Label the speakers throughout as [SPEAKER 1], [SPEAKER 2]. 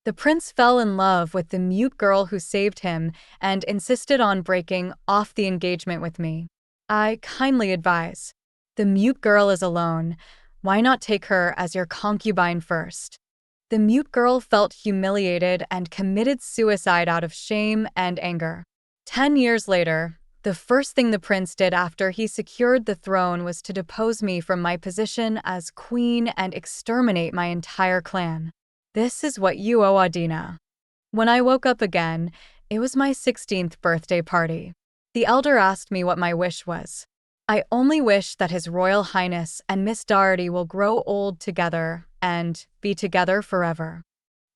[SPEAKER 1] The prince fell in love with the mute girl who saved him and insisted on breaking off the engagement with me. I kindly advise. The mute girl is alone. Why not take her as your concubine first? The mute girl felt humiliated and committed suicide out of shame and anger. 10 years later, the first thing the prince did after he secured the throne was to depose me from my position as queen and exterminate my entire clan. This is what you owe Adina. When I woke up again, it was my 16th birthday party. The elder asked me what my wish was. I only wish that His Royal Highness and Miss Daugherty will grow old together and be together forever.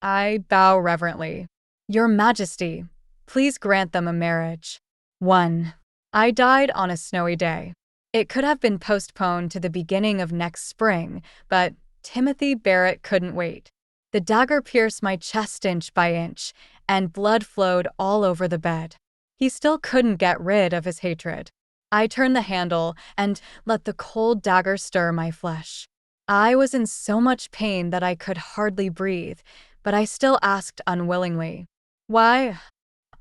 [SPEAKER 1] I bow reverently. Your Majesty, please grant them a marriage. 1. I died on a snowy day. It could have been postponed to the beginning of next spring, but Timothy Barrett couldn't wait. The dagger pierced my chest inch by inch, and blood flowed all over the bed. He still couldn't get rid of his hatred. I turned the handle and let the cold dagger stir my flesh. I was in so much pain that I could hardly breathe, but I still asked unwillingly. Why?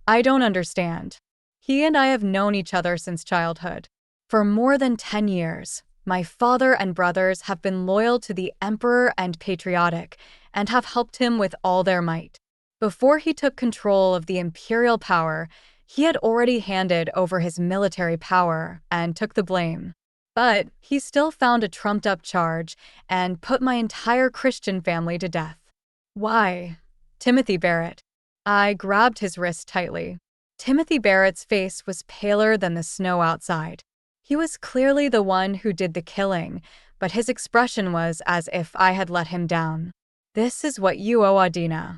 [SPEAKER 1] I don't understand. He and I have known each other since childhood. For more than 10 years, my father and brothers have been loyal to the emperor and patriotic, and have helped him with all their might. Before he took control of the imperial power, he had already handed over his military power and took the blame. But he still found a trumped-up charge and put my entire Christian family to death. Why? Timothy Barrett. I grabbed his wrist tightly. Timothy Barrett's face was paler than the snow outside. He was clearly the one who did the killing, but his expression was as if I had let him down. This is what you owe Adina.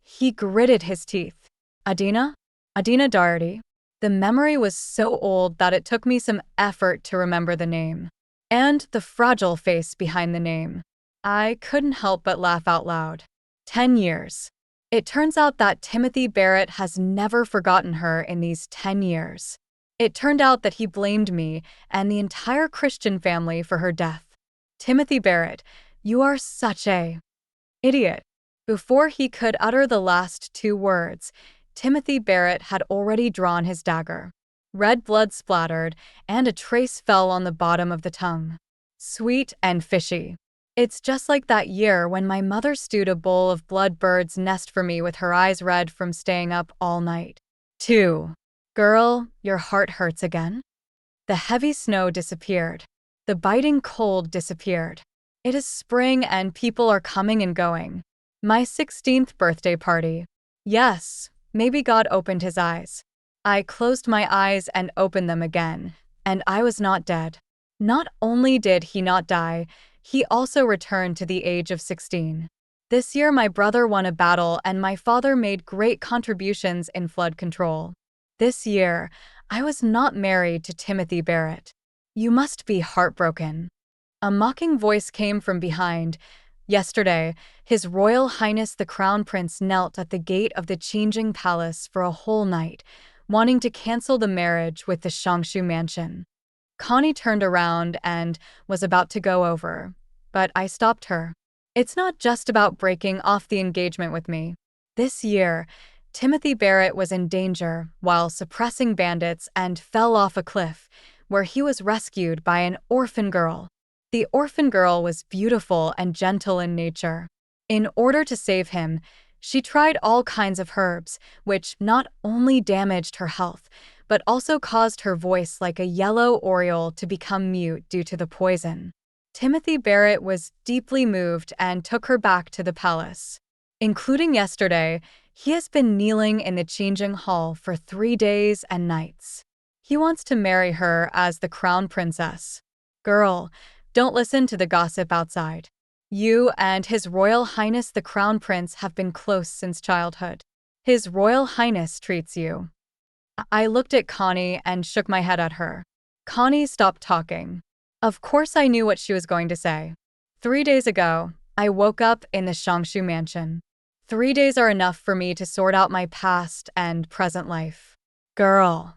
[SPEAKER 1] He gritted his teeth. Adina? Adina Daugherty. The memory was so old that it took me some effort to remember the name. And the fragile face behind the name. I couldn't help but laugh out loud. 10 years. It turns out that Timothy Barrett has never forgotten her in these 10 years. It turned out that he blamed me and the entire Christian family for her death. Timothy Barrett, you are such a idiot. Before he could utter the last 2 words, Timothy Barrett had already drawn his dagger. Red blood splattered, and a trace fell on the bottom of the tongue. Sweet and fishy. It's just like that year when my mother stewed a bowl of blood bird's nest for me with her eyes red from staying up all night. 2. Girl, your heart hurts again? The heavy snow disappeared. The biting cold disappeared. It is spring and people are coming and going. My 16th birthday party. Yes, maybe God opened his eyes. I closed my eyes and opened them again, and I was not dead. Not only did he not die, he also returned to the age of 16. This year my brother won a battle and my father made great contributions in flood control. This year, I was not married to Timothy Barrett. You must be heartbroken. A mocking voice came from behind. Yesterday, His Royal Highness the Crown Prince knelt at the gate of the changing palace for a whole night, wanting to cancel the marriage with the Shangshu mansion. Connie turned around and was about to go over, but I stopped her. It's not just about breaking off the engagement with me. This year, Timothy Barrett was in danger while suppressing bandits and fell off a cliff, where he was rescued by an orphan girl. The orphan girl was beautiful and gentle in nature. In order to save him, she tried all kinds of herbs, which not only damaged her health, but also caused her voice like a yellow oriole to become mute due to the poison. Timothy Barrett was deeply moved and took her back to the palace. Including yesterday, he has been kneeling in the changing hall for 3 days and nights. He wants to marry her as the crown princess. Girl, don't listen to the gossip outside. You and His Royal Highness the Crown Prince have been close since childhood. His Royal Highness treats you. I looked at Connie and shook my head at her. Connie stopped talking. Of course I knew what she was going to say. 3 days ago, I woke up in the Shangshu mansion. 3 days are enough for me to sort out my past and present life. Girl.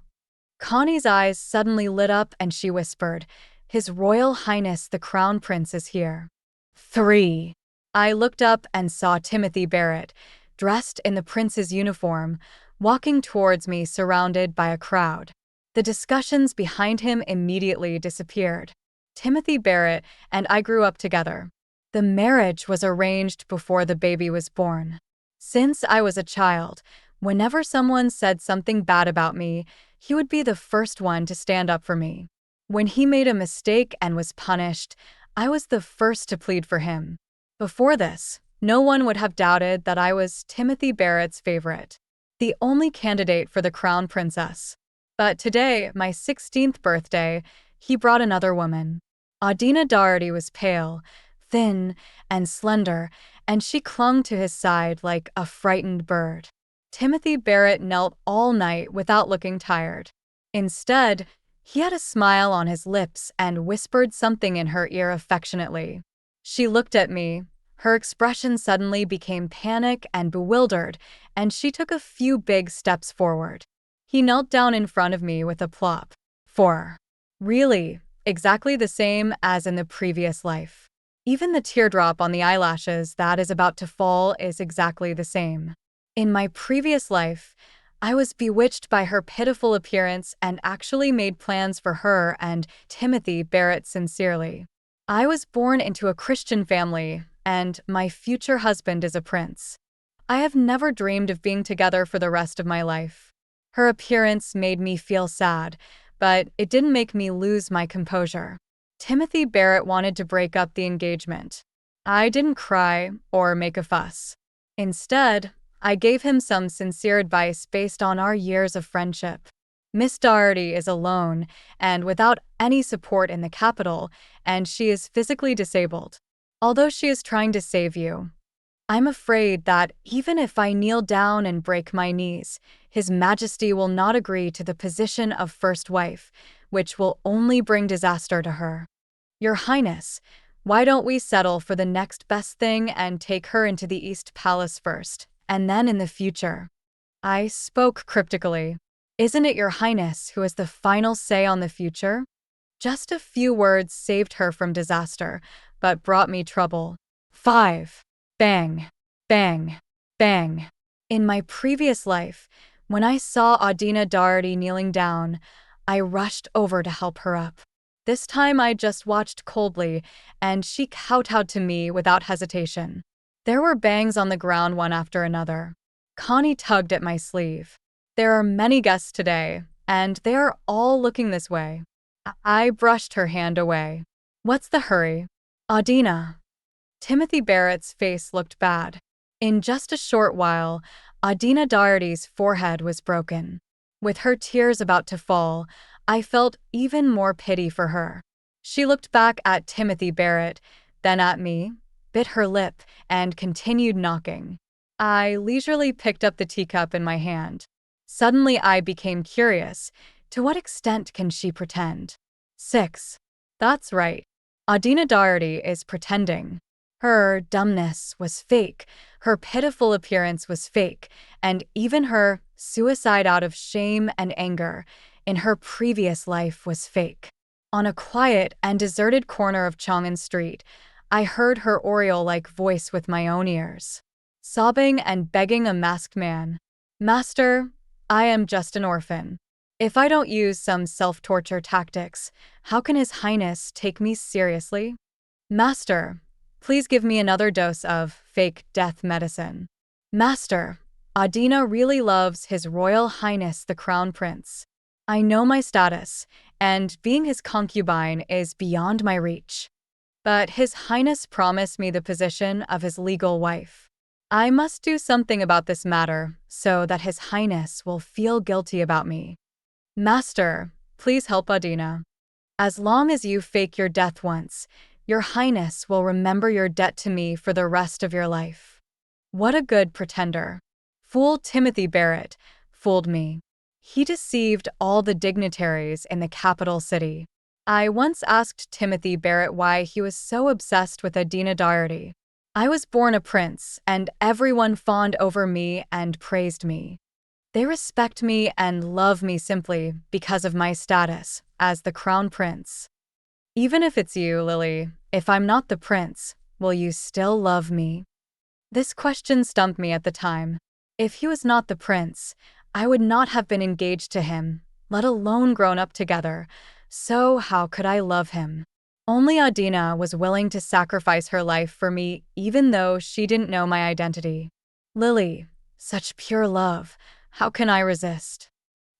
[SPEAKER 1] Connie's eyes suddenly lit up and she whispered, His Royal Highness the Crown Prince is here. 3. I looked up and saw Timothy Barrett, dressed in the prince's uniform, walking towards me surrounded by a crowd. The discussions behind him immediately disappeared. Timothy Barrett and I grew up together. The marriage was arranged before the baby was born. Since I was a child, whenever someone said something bad about me, he would be the first one to stand up for me. When he made a mistake and was punished, I was the first to plead for him. Before this, no one would have doubted that I was Timothy Barrett's favorite, the only candidate for the crown princess. But today, my 16th birthday, he brought another woman. Adina Daugherty was pale, thin, and slender, and she clung to his side like a frightened bird. Timothy Barrett knelt all night without looking tired. Instead, he had a smile on his lips and whispered something in her ear affectionately. She looked at me. Her expression suddenly became panic and bewildered, and she took a few big steps forward. He knelt down in front of me with a plop. 4. Really, exactly the same as in the previous life. Even the teardrop on the eyelashes that is about to fall is exactly the same. In my previous life, I was bewitched by her pitiful appearance and actually made plans for her and Timothy Barrett sincerely. I was born into a Christian family, and my future husband is a prince. I have never dreamed of being together for the rest of my life. Her appearance made me feel sad, but it didn't make me lose my composure. Timothy Barrett wanted to break up the engagement. I didn't cry or make a fuss. Instead, I gave him some sincere advice based on our years of friendship. Miss Daugherty is alone and without any support in the capital, and she is physically disabled. Although she is trying to save you, I'm afraid that even if I kneel down and break my knees, His Majesty will not agree to the position of first wife, which will only bring disaster to her. Your Highness, why don't we settle for the next best thing and take her into the East Palace first, and then in the future? I spoke cryptically. Isn't it Your Highness who has the final say on the future? Just a few words saved her from disaster, but brought me trouble. 5. Bang, bang, bang. In my previous life, when I saw Adina Daugherty kneeling down, I rushed over to help her up. This time I just watched coldly, and she kowtowed to me without hesitation. There were bangs on the ground one after another. Connie tugged at my sleeve. There are many guests today, and they are all looking this way. I brushed her hand away. What's the hurry? Adina. Timothy Barrett's face looked bad. In just a short while, Adina Daugherty's forehead was broken. With her tears about to fall, I felt even more pity for her. She looked back at Timothy Barrett, then at me, bit her lip, and continued knocking. I leisurely picked up the teacup in my hand. Suddenly I became curious. To what extent can she pretend? 6. That's right. Adina Daugherty is pretending. Her dumbness was fake, her pitiful appearance was fake, and even her suicide out of shame and anger in her previous life was fake. On a quiet and deserted corner of Chang'an Street, I heard her Oriole-like voice with my own ears, sobbing and begging a masked man. Master, I am just an orphan. If I don't use some self-torture tactics, how can His Highness take me seriously? Master, please give me another dose of fake death medicine. Master, Adina really loves His Royal Highness the Crown Prince. I know my status, and being his concubine is beyond my reach. But His Highness promised me the position of his legal wife. I must do something about this matter so that His Highness will feel guilty about me. Master, please help Adina. As long as you fake your death once, Your Highness will remember your debt to me for the rest of your life. What a good pretender. Fool Timothy Barrett fooled me. He deceived all the dignitaries in the capital city. I once asked Timothy Barrett why he was so obsessed with Adina Daugherty. I was born a prince, and everyone fawned over me and praised me. They respect me and love me simply because of my status as the crown prince. Even if it's you, Lily, if I'm not the prince, will you still love me? This question stumped me at the time. If he was not the prince, I would not have been engaged to him, let alone grown up together. So how could I love him? Only Adina was willing to sacrifice her life for me, even though she didn't know my identity. Lily, such pure love. How can I resist?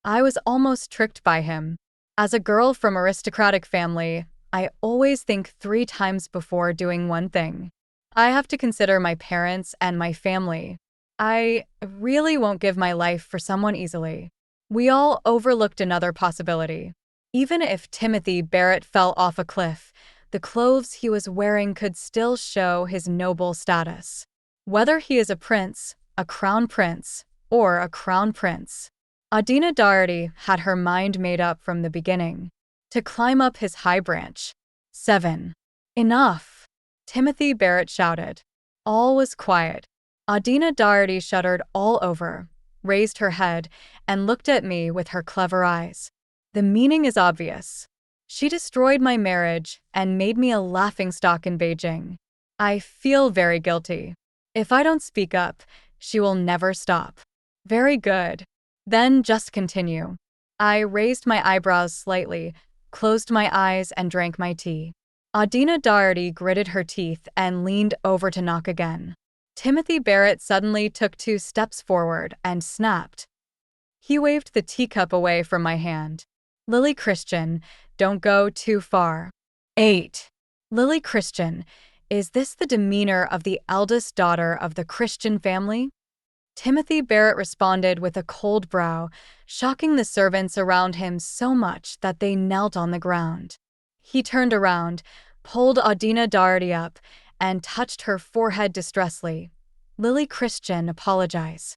[SPEAKER 1] I was almost tricked by him. As a girl from aristocratic family, I always think 3 times before doing one thing. I have to consider my parents and my family. I really won't give my life for someone easily. We all overlooked another possibility. Even if Timothy Barrett fell off a cliff, the clothes he was wearing could still show his noble status. Whether he is a prince, a crown prince, or a crown prince. Adina Daugherty had her mind made up from the beginning. To climb up his high branch. 7. Enough! Timothy Barrett shouted. All was quiet. Adina Daugherty shuddered all over, raised her head, and looked at me with her clever eyes. The meaning is obvious. She destroyed my marriage and made me a laughingstock in Beijing. I feel very guilty. If I don't speak up, she will never stop. Very good. Then just continue. I raised my eyebrows slightly, closed my eyes, and drank my tea. Adina Daugherty gritted her teeth and leaned over to knock again. Timothy Barrett suddenly took 2 steps forward and snapped. He waved the teacup away from my hand. Lily Christian, don't go too far. 8. Lily Christian, is this the demeanor of the eldest daughter of the Christian family? Timothy Barrett responded with a cold brow, shocking the servants around him so much that they knelt on the ground. He turned around, pulled Adina Daugherty up, and touched her forehead distressfully. Lily Christian, apologize.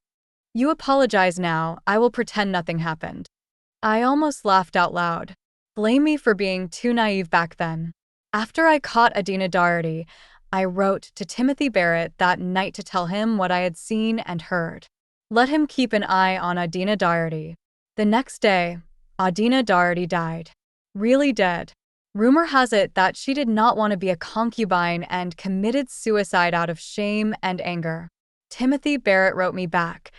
[SPEAKER 1] You apologize now, I will pretend nothing happened. I almost laughed out loud. Blame me for being too naive back then. After I caught Adina Daugherty, I wrote to Timothy Barrett that night to tell him what I had seen and heard. Let him keep an eye on Adina Daugherty. The next day, Adina Daugherty died. Really dead. Rumor has it that she did not want to be a concubine and committed suicide out of shame and anger. Timothy Barrett wrote me back.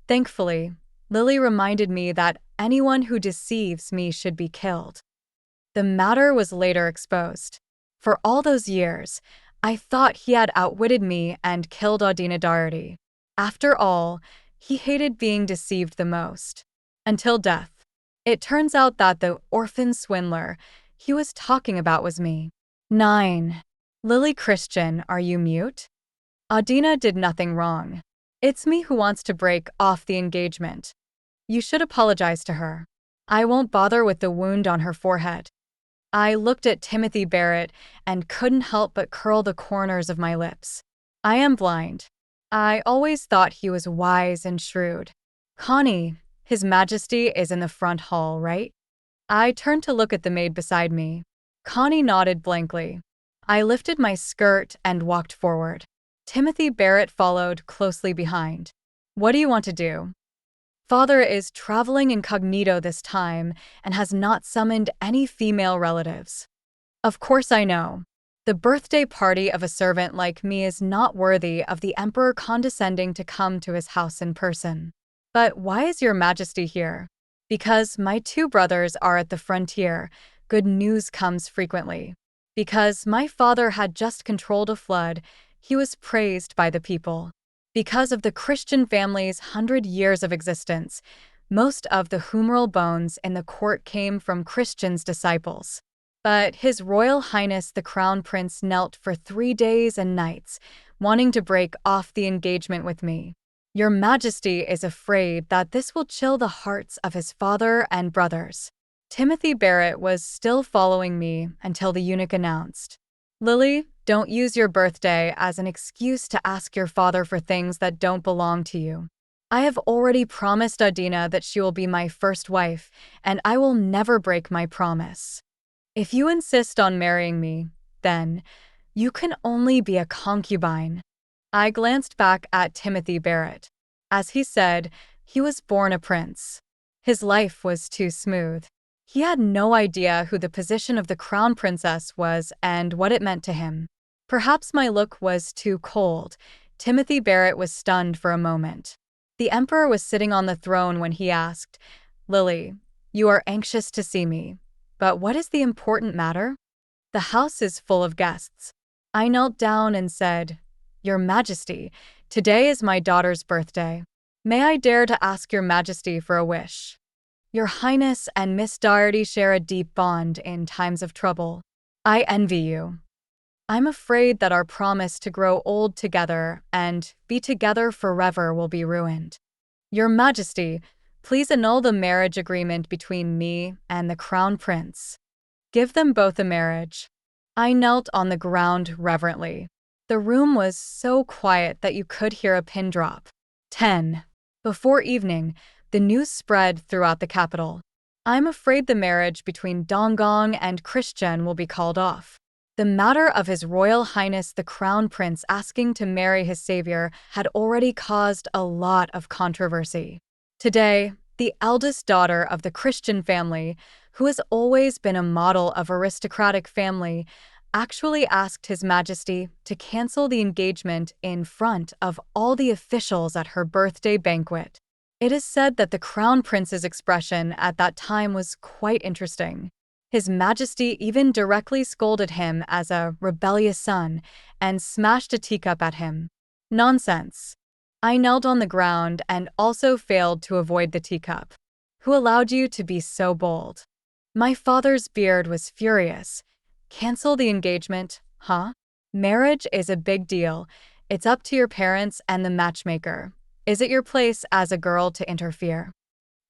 [SPEAKER 1] Thankfully, Lily reminded me that anyone who deceives me should be killed. The matter was later exposed. For all those years, I thought he had outwitted me and killed Adina Daugherty. After all, he hated being deceived the most. Until death. It turns out that the orphan swindler he was talking about was me. 9. Lily Christian, are you mute? Adina did nothing wrong. It's me who wants to break off the engagement. You should apologize to her. I won't bother with the wound on her forehead. I looked at Timothy Barrett and couldn't help but curl the corners of my lips. I am blind. I always thought he was wise and shrewd. Connie, His Majesty is in the front hall, right? I turned to look at the maid beside me. Connie nodded blankly. I lifted my skirt and walked forward. Timothy Barrett followed closely behind. What do you want to do? Father is traveling incognito this time and has not summoned any female relatives. Of course I know. The birthday party of a servant like me is not worthy of the Emperor condescending to come to his house in person. But why is your Majesty here? Because my 2 brothers are at the frontier, good news comes frequently. Because my father had just controlled a flood, he was praised by the people. Because of the Christian family's 100 years of existence, most of the humeral bones in the court came from Christian's disciples. But His Royal Highness the Crown Prince knelt for 3 days and nights, wanting to break off the engagement with me. Your Majesty is afraid that this will chill the hearts of his father and brothers. Timothy Barrett was still following me until the eunuch announced, Lily, don't use your birthday as an excuse to ask your father for things that don't belong to you. I have already promised Adina that she will be my first wife, and I will never break my promise. If you insist on marrying me, then you can only be a concubine. I glanced back at Timothy Barrett. As he said, he was born a prince. His life was too smooth. He had no idea who the position of the crown princess was and what it meant to him. Perhaps my look was too cold. Timothy Barrett was stunned for a moment. The emperor was sitting on the throne when he asked, "Lily, you are anxious to see me. But what is the important matter? The house is full of guests." I knelt down and said, "Your Majesty, today is my daughter's birthday. May I dare to ask Your Majesty for a wish? Your Highness and Miss Daugherty share a deep bond in times of trouble. I envy you. I'm afraid that our promise to grow old together and be together forever will be ruined. Your Majesty, please annul the marriage agreement between me and the Crown Prince. Give them both a marriage." I knelt on the ground reverently. The room was so quiet that you could hear a pin drop. 10. Before evening, the news spread throughout the capital. "I'm afraid the marriage between Dongong and Christian will be called off." The matter of His Royal Highness the Crown Prince asking to marry his savior had already caused a lot of controversy. Today, the eldest daughter of the Christian family, who has always been a model of aristocratic family, actually asked His Majesty to cancel the engagement in front of all the officials at her birthday banquet. It is said that the Crown Prince's expression at that time was quite interesting. His Majesty even directly scolded him as a rebellious son and smashed a teacup at him. Nonsense. I knelt on the ground and also failed to avoid the teacup. Who allowed you to be so bold? My father's beard was furious. Cancel the engagement, huh? Marriage is a big deal. It's up to your parents and the matchmaker. Is it your place as a girl to interfere?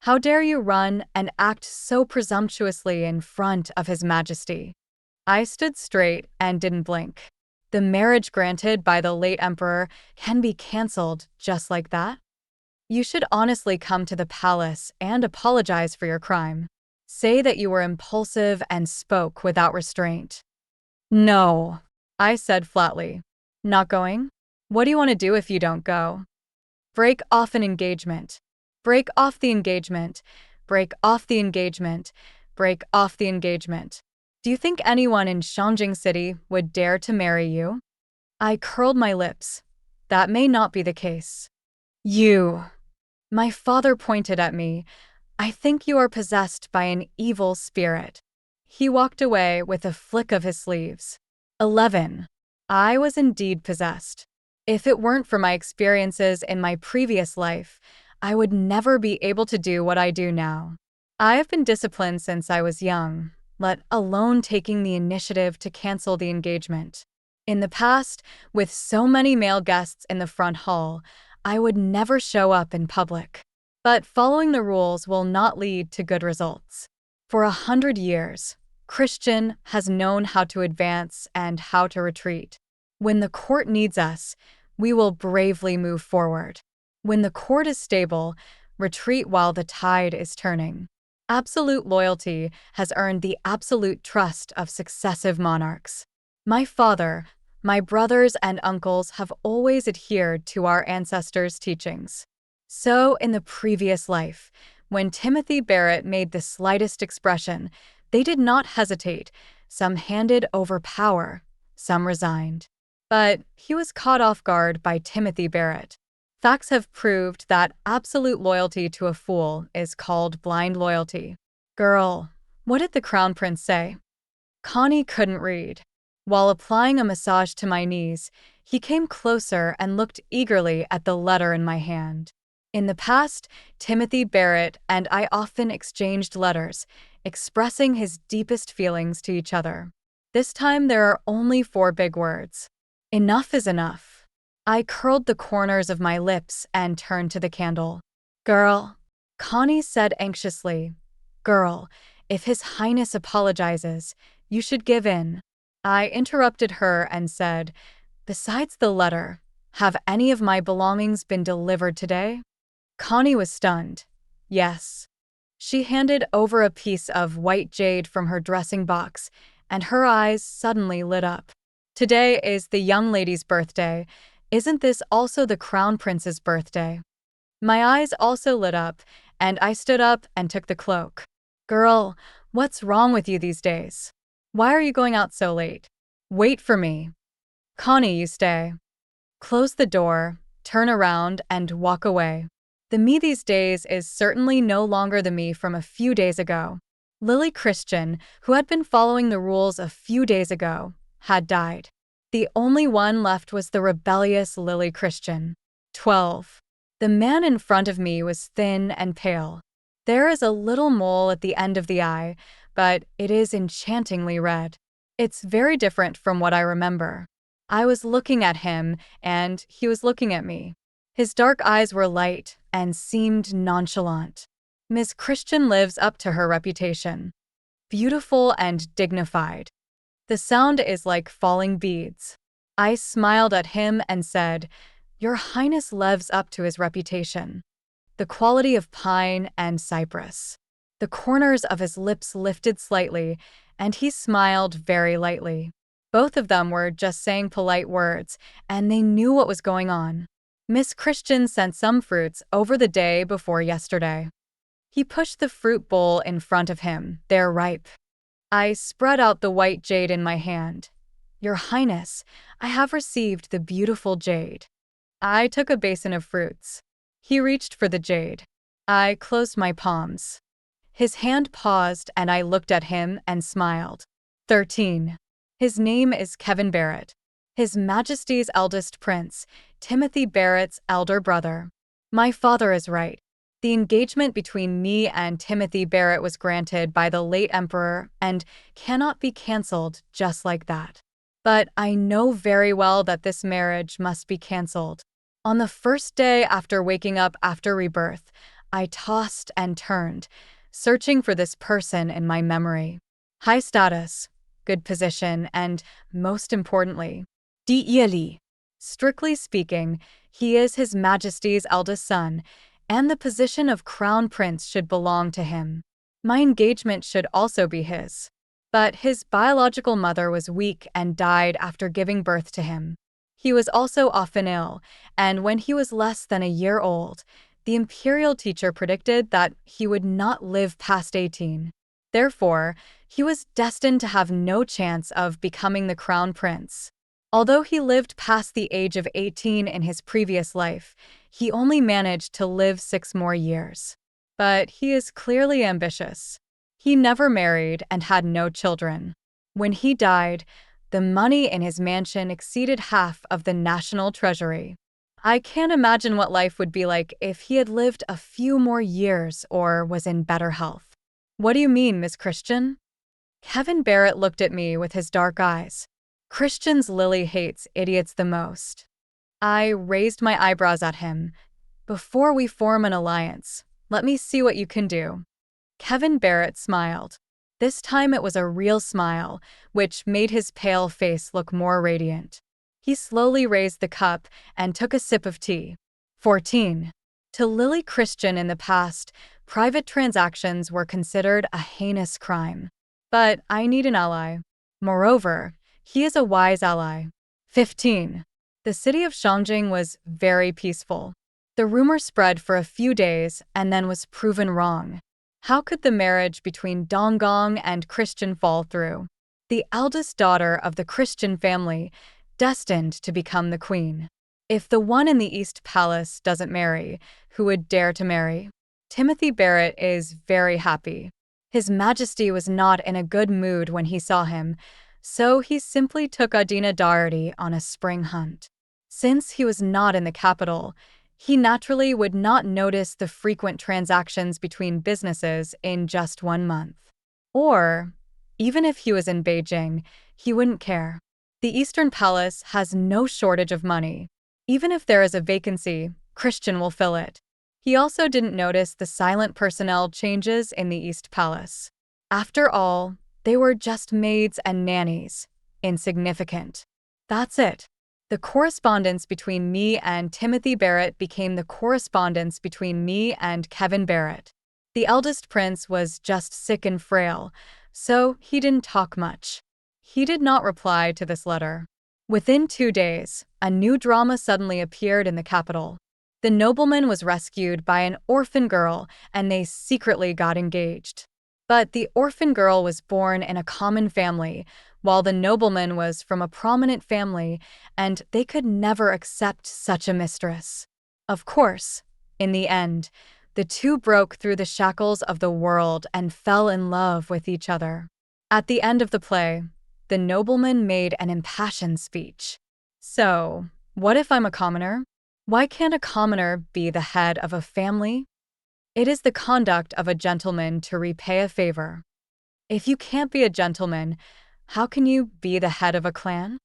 [SPEAKER 1] How dare you run and act so presumptuously in front of His Majesty? I stood straight and didn't blink. The marriage granted by the late emperor can be cancelled just like that? You should honestly come to the palace and apologize for your crime. Say that you were impulsive and spoke without restraint. No, I said flatly. Not going? What do you want to do if you don't go? Break off an engagement. Break off the engagement. Break off the engagement. Break off the engagement. Do you think anyone in Shangjing City would dare to marry you? I curled my lips. That may not be the case. You. My father pointed at me. I think you are possessed by an evil spirit. He walked away with a flick of his sleeves. 11. I was indeed possessed. If it weren't for my experiences in my previous life, I would never be able to do what I do now. I have been disciplined since I was young, let alone taking the initiative to cancel the engagement. In the past, with so many male guests in the front hall, I would never show up in public. But following the rules will not lead to good results. For 100 years, Christian has known how to advance and how to retreat. When the court needs us, we will bravely move forward. When the court is stable, retreat while the tide is turning. Absolute loyalty has earned the absolute trust of successive monarchs. My father, my brothers and uncles have always adhered to our ancestors' teachings. So, in the previous life, when Timothy Barrett made the slightest expression, they did not hesitate. Some handed over power, some resigned. But he was caught off guard by Timothy Barrett. Facts have proved that absolute loyalty to a fool is called blind loyalty. Girl, what did the Crown Prince say? Connie couldn't read. While applying a massage to my knees, he came closer and looked eagerly at the letter in my hand. In the past, Timothy Barrett and I often exchanged letters, expressing his deepest feelings to each other. This time there are only 4 big words. Enough is enough. I curled the corners of my lips and turned to the candle. Girl, Connie said anxiously. Girl, if His Highness apologizes, you should give in. I interrupted her and said, besides the letter, have any of my belongings been delivered today? Connie was stunned. Yes. She handed over a piece of white jade from her dressing box, and her eyes suddenly lit up. Today is the young lady's birthday. Isn't this also the Crown Prince's birthday? My eyes also lit up, and I stood up and took the cloak. Girl, what's wrong with you these days? Why are you going out so late? Wait for me. Connie, you stay. close the door, turn around, and walk away. The me these days is certainly no longer the me from a few days ago. Lily Christian, who had been following the rules a few days ago, had died. The only one left was the rebellious Lily Christian. 12. The man in front of me was thin and pale. There is a little mole at the end of the eye, but it is enchantingly red. It's very different from what I remember. I was looking at him, and he was looking at me. His dark eyes were light and seemed nonchalant. Miss Christian lives up to her reputation. Beautiful and dignified. The sound is like falling beads. I smiled at him and said, "Your Highness lives up to his reputation." The quality of pine and cypress. The corners of his lips lifted slightly, and he smiled very lightly. Both of them were just saying polite words, and they knew what was going on. Miss Christian sent some fruits over the day before yesterday. He pushed the fruit bowl in front of him. They're ripe. I spread out the white jade in my hand. "Your Highness, I have received the beautiful jade." I took a basin of fruits. He reached for the jade. I closed my palms. His hand paused and I looked at him and smiled. 13. His name is Kevin Barrett. His Majesty's eldest prince, Timothy Barrett's elder brother. My father is right. The engagement between me and Timothy Barrett was granted by the late emperor and cannot be cancelled just like that. But I know very well that this marriage must be cancelled. On the first day after waking up after rebirth, I tossed and turned, searching for this person in my memory. High status, good position, and, most importantly, Daugherty. Strictly speaking, he is His Majesty's eldest son, and the position of crown prince should belong to him. My engagement should also be his. But his biological mother was weak and died after giving birth to him. He was also often ill, and when he was less than a year old, the imperial teacher predicted that he would not live past 18. Therefore, he was destined to have no chance of becoming the crown prince. Although he lived past the age of 18 in his previous life, he only managed to live 6 more years. But he is clearly ambitious. He never married and had no children. When he died, the money in his mansion exceeded half of the national treasury. I can't imagine what life would be like if he had lived a few more years or was in better health. What do you mean, Miss Christian? Kevin Barrett looked at me with his dark eyes. Christian's Lily hates idiots the most. I raised my eyebrows at him. Before we form an alliance, let me see what you can do. Kevin Barrett smiled. This time it was a real smile, which made his pale face look more radiant. He slowly raised the cup and took a sip of tea. 14. To Lily Christian in the past, private transactions were considered a heinous crime. But I need an ally. Moreover, he is a wise ally. 15. The city of Shangjing was very peaceful. The rumor spread for a few days and then was proven wrong. How could the marriage between Donggong and Christian fall through? The eldest daughter of the Christian family, destined to become the queen. If the one in the East Palace doesn't marry, who would dare to marry? Timothy Barrett is very happy. His Majesty was not in a good mood when he saw him, so he simply took Adina Daugherty on a spring hunt. Since he was not in the capital, he naturally would not notice the frequent transactions between businesses in just 1 month. Or, even if he was in Beijing, he wouldn't care. The Eastern Palace has no shortage of money. Even if there is a vacancy, Christian will fill it. He also didn't notice the silent personnel changes in the East Palace. After all, they were just maids and nannies. Insignificant. That's it. The correspondence between me and Timothy Barrett became the correspondence between me and Kevin Barrett. The eldest prince was just sick and frail, so he didn't talk much. He did not reply to this letter. Within 2 days, a new drama suddenly appeared in the capital. The nobleman was rescued by an orphan girl, and they secretly got engaged. But the orphan girl was born in a common family, while the nobleman was from a prominent family and they could never accept such a mistress. Of course, in the end, the two broke through the shackles of the world and fell in love with each other. At the end of the play, the nobleman made an impassioned speech. So, what if I'm a commoner? Why can't a commoner be the head of a family? It is the conduct of a gentleman to repay a favor. If you can't be a gentleman, how can you be the head of a clan?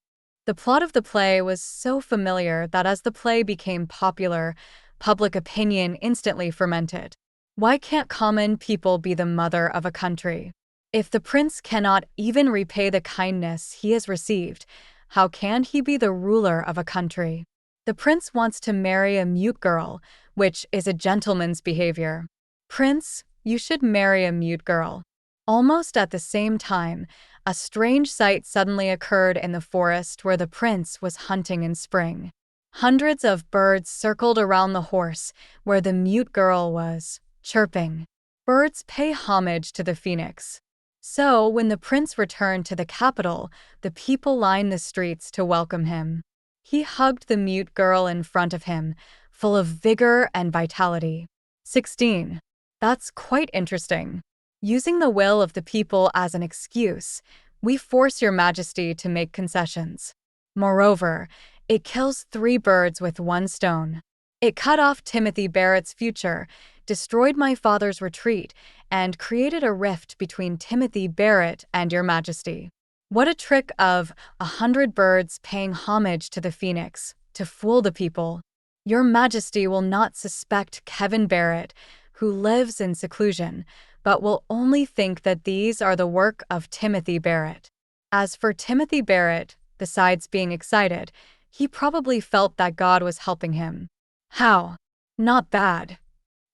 [SPEAKER 1] The plot of the play was so familiar that as the play became popular, public opinion instantly fermented. Why can't common people be the mother of a country? If the prince cannot even repay the kindness he has received, how can he be the ruler of a country? The prince wants to marry a mute girl, which is a gentleman's behavior. Prince, you should marry a mute girl. Almost at the same time, a strange sight suddenly occurred in the forest where the prince was hunting in spring. Hundreds of birds circled around the horse where the mute girl was, chirping. Birds pay homage to the phoenix. So, when the prince returned to the capital, the people lined the streets to welcome him. He hugged the mute girl in front of him, full of vigor and vitality. 16. That's quite interesting. Using the will of the people as an excuse, we force your Majesty to make concessions. Moreover, it kills 3 birds with 1 stone. It cut off Timothy Barrett's future, destroyed my father's retreat, and created a rift between Timothy Barrett and your Majesty. What a trick of 100 birds paying homage to the phoenix, to fool the people. Your Majesty will not suspect Kevin Barrett, who lives in seclusion, but will only think that these are the work of Timothy Barrett. As for Timothy Barrett, besides being excited, he probably felt that God was helping him. How? Not bad.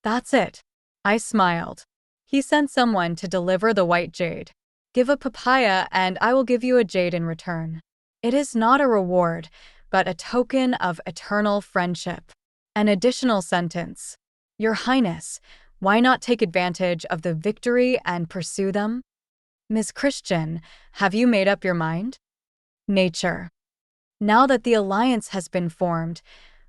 [SPEAKER 1] That's it. I smiled. He sent someone to deliver the white jade. Give a papaya and I will give you a jade in return. It is not a reward, but a token of eternal friendship. An additional sentence. Your Highness, why not take advantage of the victory and pursue them? Ms. Christian, have you made up your mind? Nature. Now that the alliance has been formed,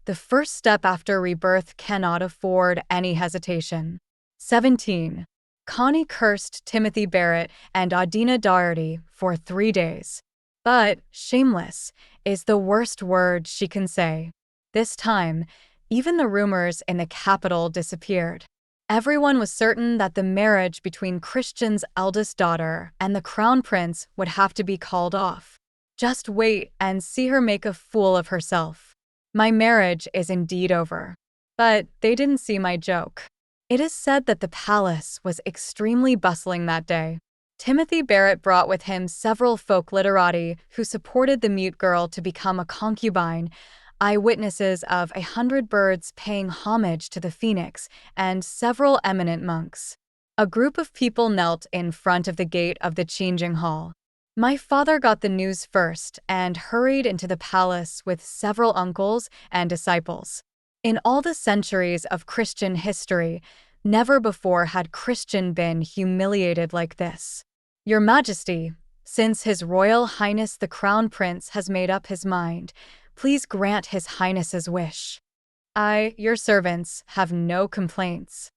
[SPEAKER 1] the first step after rebirth cannot afford any hesitation. 17. Connie cursed Timothy Barrett and Adina Daugherty for 3 days. But shameless is the worst word she can say. This time, even the rumors in the capital disappeared. Everyone was certain that the marriage between Christian's eldest daughter and the crown prince would have to be called off. Just wait and see her make a fool of herself. My marriage is indeed over. But they didn't see my joke. It is said that the palace was extremely bustling that day. Timothy Barrett brought with him several folk literati who supported the mute girl to become a concubine, eyewitnesses of 100 birds paying homage to the phoenix, and several eminent monks. A group of people knelt in front of the gate of the changing hall. My father got the news first and hurried into the palace with several uncles and disciples. In all the centuries of Christian history, never before had Christian been humiliated like this. Your Majesty, since His Royal Highness the Crown Prince has made up his mind, please grant His Highness's wish. I, your servants, have no complaints.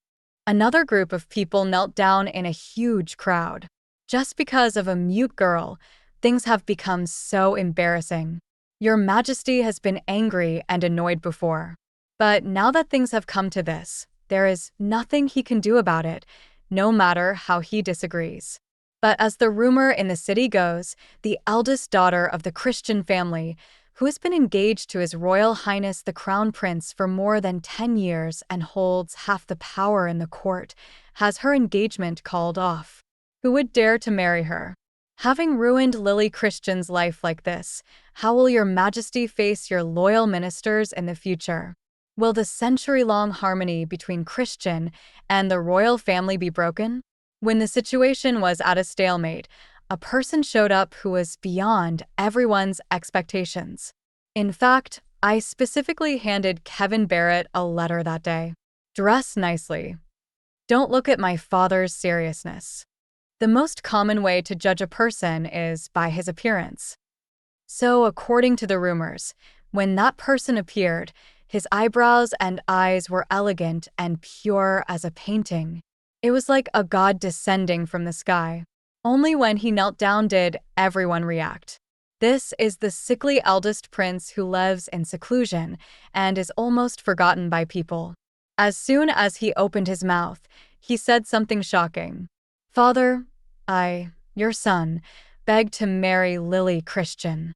[SPEAKER 1] Another group of people knelt down in a huge crowd. Just because of a mute girl, things have become so embarrassing. Your Majesty has been angry and annoyed before. But now that things have come to this, there is nothing he can do about it, no matter how he disagrees. But as the rumor in the city goes, the eldest daughter of the Christian family, who has been engaged to His Royal Highness the Crown Prince for more than 10 years and holds half the power in the court, has her engagement called off. Who would dare to marry her? Having ruined Lily Christian's life like this, how will your Majesty face your loyal ministers in the future? Will the century-long harmony between Christian and the royal family be broken? When the situation was at a stalemate, a person showed up who was beyond everyone's expectations. In fact, I specifically handed Kevin Barrett a letter that day. Dress nicely. Don't look at my father's seriousness. The most common way to judge a person is by his appearance. So, according to the rumors, when that person appeared, his eyebrows and eyes were elegant and pure as a painting. It was like a god descending from the sky. Only when he knelt down did everyone react. This is the sickly eldest prince who lives in seclusion and is almost forgotten by people. As soon as he opened his mouth, he said something shocking. "Father, your son, beg to marry Lily Christian."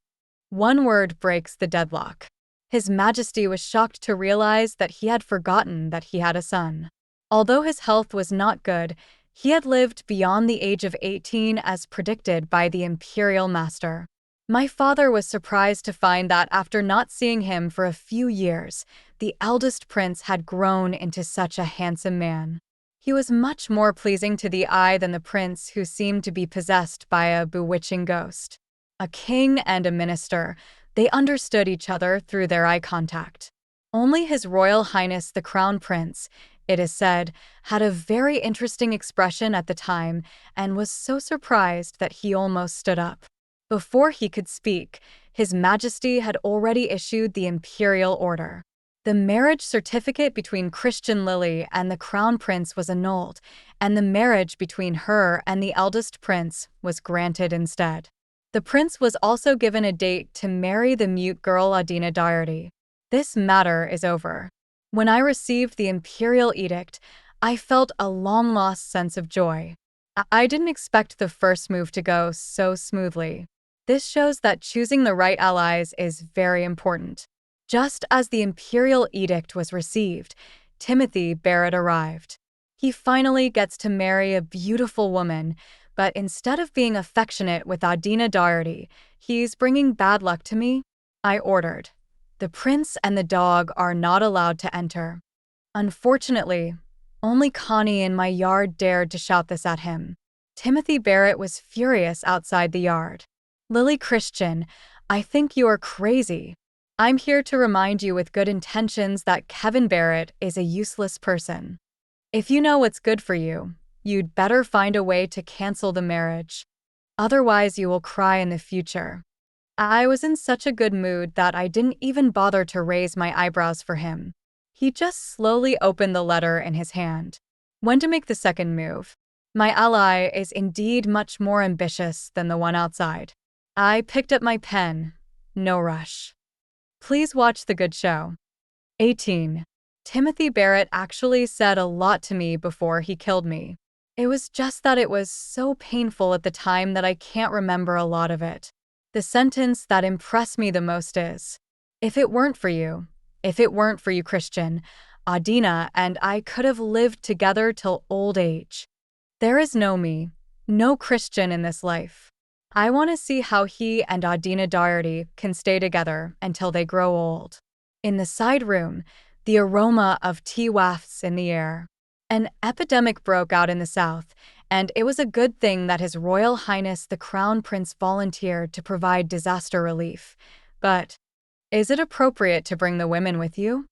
[SPEAKER 1] One word breaks the deadlock. His Majesty was shocked to realize that he had forgotten that he had a son. Although his health was not good, he had lived beyond the age of 18 as predicted by the imperial master. My father was surprised to find that after not seeing him for a few years, the eldest prince had grown into such a handsome man. He was much more pleasing to the eye than the prince who seemed to be possessed by a bewitching ghost. A king and a minister, they understood each other through their eye contact. Only His Royal Highness the Crown Prince, it is said, had a very interesting expression at the time and was so surprised that he almost stood up. Before he could speak, His Majesty had already issued the imperial order. The marriage certificate between Christian Lily and the Crown Prince was annulled, and the marriage between her and the eldest prince was granted instead. The prince was also given a date to marry the mute girl Adina Daugherty. This matter is over. When I received the imperial edict, I felt a long-lost sense of joy. I didn't expect the first move to go so smoothly. This shows that choosing the right allies is very important. Just as the imperial edict was received, Timothy Barrett arrived. He finally gets to marry a beautiful woman, but instead of being affectionate with Adina Daugherty, he's bringing bad luck to me. I ordered. The prince and the dog are not allowed to enter. Unfortunately, only Connie in my yard dared to shout this at him. Timothy Barrett was furious outside the yard. "Lily Christian, I think you are crazy. I'm here to remind you with good intentions that Kevin Barrett is a useless person. If you know what's good for you, you'd better find a way to cancel the marriage. Otherwise, you will cry in the future." I was in such a good mood that I didn't even bother to raise my eyebrows for him. He just slowly opened the letter in his hand. When to make the second move? My ally is indeed much more ambitious than the one outside. I picked up my pen. No rush. Please watch the good show. 18. Timothy Barrett actually said a lot to me before he killed me. It was just that it was so painful at the time that I can't remember a lot of it. The sentence that impressed me the most is, if it weren't for you, Christian, Adina and I could have lived together till old age. There is no me, no Christian in this life. I want to see how he and Adina Daugherty can stay together until they grow old. In the side room, the aroma of tea wafts in the air. An epidemic broke out in the south, and it was a good thing that His Royal Highness the Crown Prince volunteered to provide disaster relief. But, is it appropriate to bring the women with you?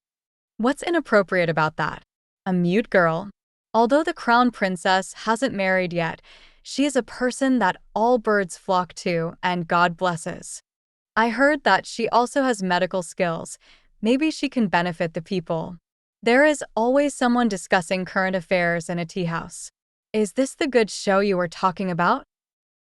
[SPEAKER 1] What's inappropriate about that? A mute girl? Although the Crown Princess hasn't married yet, she is a person that all birds flock to and God blesses. I heard that she also has medical skills. Maybe she can benefit the people. There is always someone discussing current affairs in a tea house. Is this the good show you were talking about?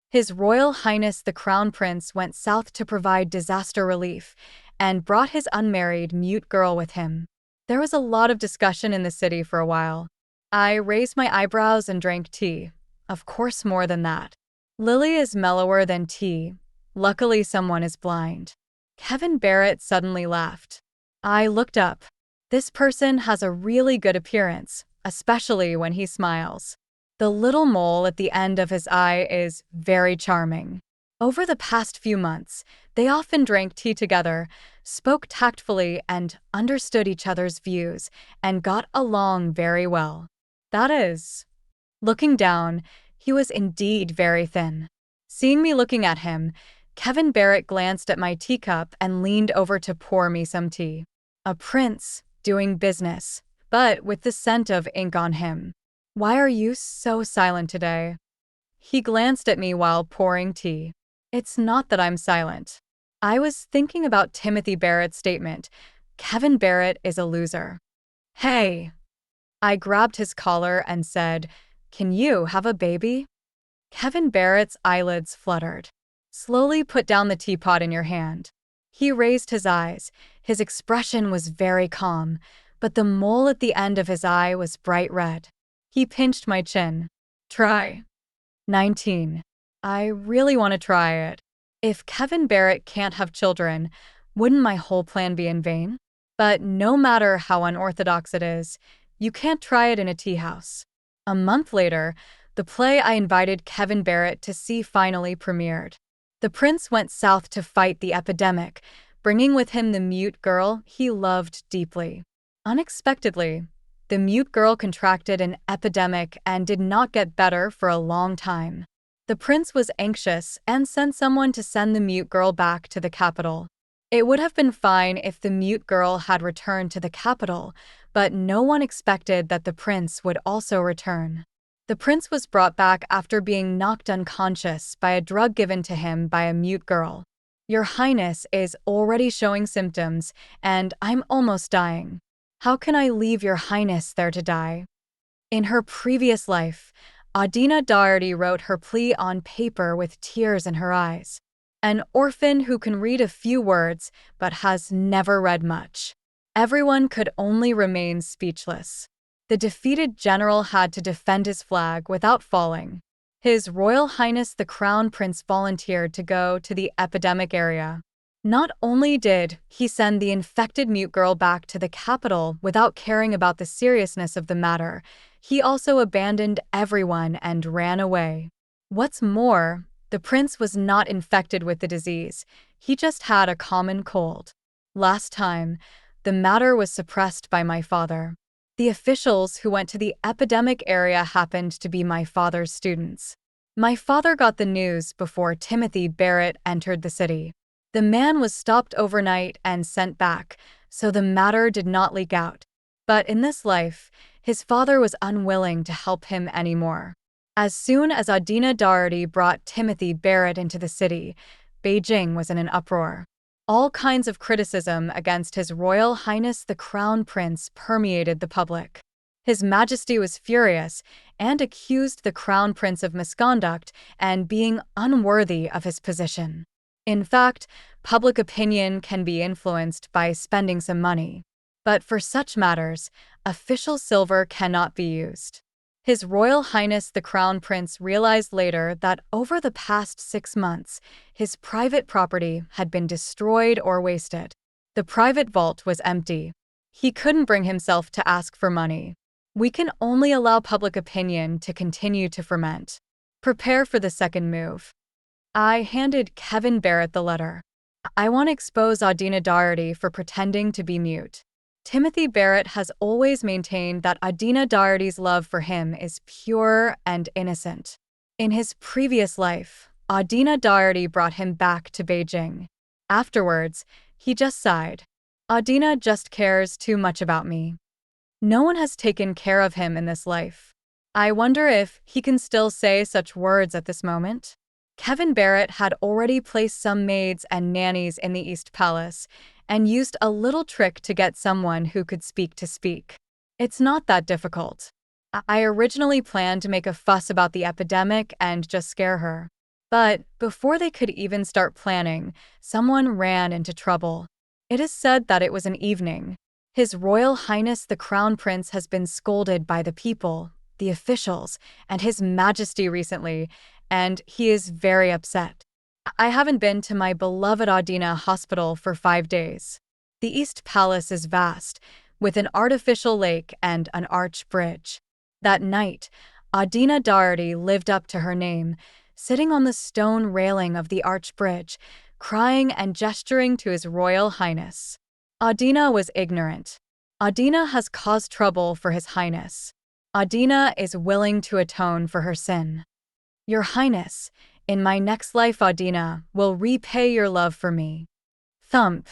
[SPEAKER 1] His Royal Highness the Crown Prince went south to provide disaster relief and brought his unmarried mute girl with him. There was a lot of discussion in the city for a while. I raised my eyebrows and drank tea. Of course, more than that. Lily is mellower than tea. Luckily, someone is blind. Kevin Barrett suddenly laughed. I looked up. This person has a really good appearance, especially when he smiles. The little mole at the end of his eye is very charming. Over the past few months, they often drank tea together, spoke tactfully, and understood each other's views, and got along very well. That is. Looking down, he was indeed very thin. Seeing me looking at him, Kevin Barrett glanced at my teacup and leaned over to pour me some tea. A prince, doing business, but with the scent of ink on him. Why are you so silent today? He glanced at me while pouring tea. It's not that I'm silent. I was thinking about Timothy Barrett's statement. Kevin Barrett is a loser. Hey! I grabbed his collar and said, "Can you have a baby?" Kevin Barrett's eyelids fluttered. Slowly put down the teapot in your hand. He raised his eyes. His expression was very calm, but the mole at the end of his eye was bright red. He pinched my chin. Try. 19. I really want to try it. If Kevin Barrett can't have children, wouldn't my whole plan be in vain? But no matter how unorthodox it is, you can't try it in a tea house. A month later, the play I invited Kevin Barrett to see finally premiered. The prince went south to fight the epidemic, bringing with him the mute girl he loved deeply. Unexpectedly, the mute girl contracted an epidemic and did not get better for a long time. The prince was anxious and sent someone to send the mute girl back to the capital. It would have been fine if the mute girl had returned to the capital, but no one expected that the prince would also return. The prince was brought back after being knocked unconscious by a drug given to him by a mute girl. Your Highness is already showing symptoms, and I'm almost dying. How can I leave your Highness there to die? In her previous life, Adina Daugherty wrote her plea on paper with tears in her eyes. An orphan who can read a few words but has never read much. Everyone could only remain speechless. The defeated general had to defend his flag without falling. His Royal Highness the Crown Prince volunteered to go to the epidemic area. Not only did he send the infected mute girl back to the capital without caring about the seriousness of the matter, he also abandoned everyone and ran away. What's more, the prince was not infected with the disease. He just had a common cold. Last time, the matter was suppressed by my father. The officials who went to the epidemic area happened to be my father's students. My father got the news before Timothy Barrett entered the city. The man was stopped overnight and sent back, so the matter did not leak out. But in this life, his father was unwilling to help him anymore. As soon as Adina Daugherty brought Timothy Barrett into the city, Beijing was in an uproar. All kinds of criticism against His Royal Highness the Crown Prince permeated the public. His Majesty was furious and accused the Crown Prince of misconduct and being unworthy of his position. In fact, public opinion can be influenced by spending some money. But for such matters, official silver cannot be used. His Royal Highness the Crown Prince realized later that over the past 6 months, his private property had been destroyed or wasted. The private vault was empty. He couldn't bring himself to ask for money. We can only allow public opinion to continue to ferment. Prepare for the second move. I handed Kevin Barrett the letter. I want to expose Adina Daugherty for pretending to be mute. Timothy Barrett has always maintained that Adina Daugherty's love for him is pure and innocent. In his previous life, Adina Daugherty brought him back to Beijing. Afterwards, he just sighed. Adina just cares too much about me. No one has taken care of him in this life. I wonder if he can still say such words at this moment. Kevin Barrett had already placed some maids and nannies in the East Palace and used a little trick to get someone who could speak to speak. It's not that difficult. I originally planned to make a fuss about the epidemic and just scare her. But before they could even start planning, someone ran into trouble. It is said that it was an evening. His Royal Highness the Crown Prince has been scolded by the people, the officials, and His Majesty recently, and he is very upset. I haven't been to my beloved Adina hospital for 5 days. The East Palace is vast, with an artificial lake and an arch bridge. That night, Adina Daugherty lived up to her name, sitting on the stone railing of the arch bridge, crying and gesturing to His Royal Highness. Adina was ignorant. Adina has caused trouble for His Highness. Adina is willing to atone for her sin. Your Highness, in my next life Adina will repay your love for me. Thump.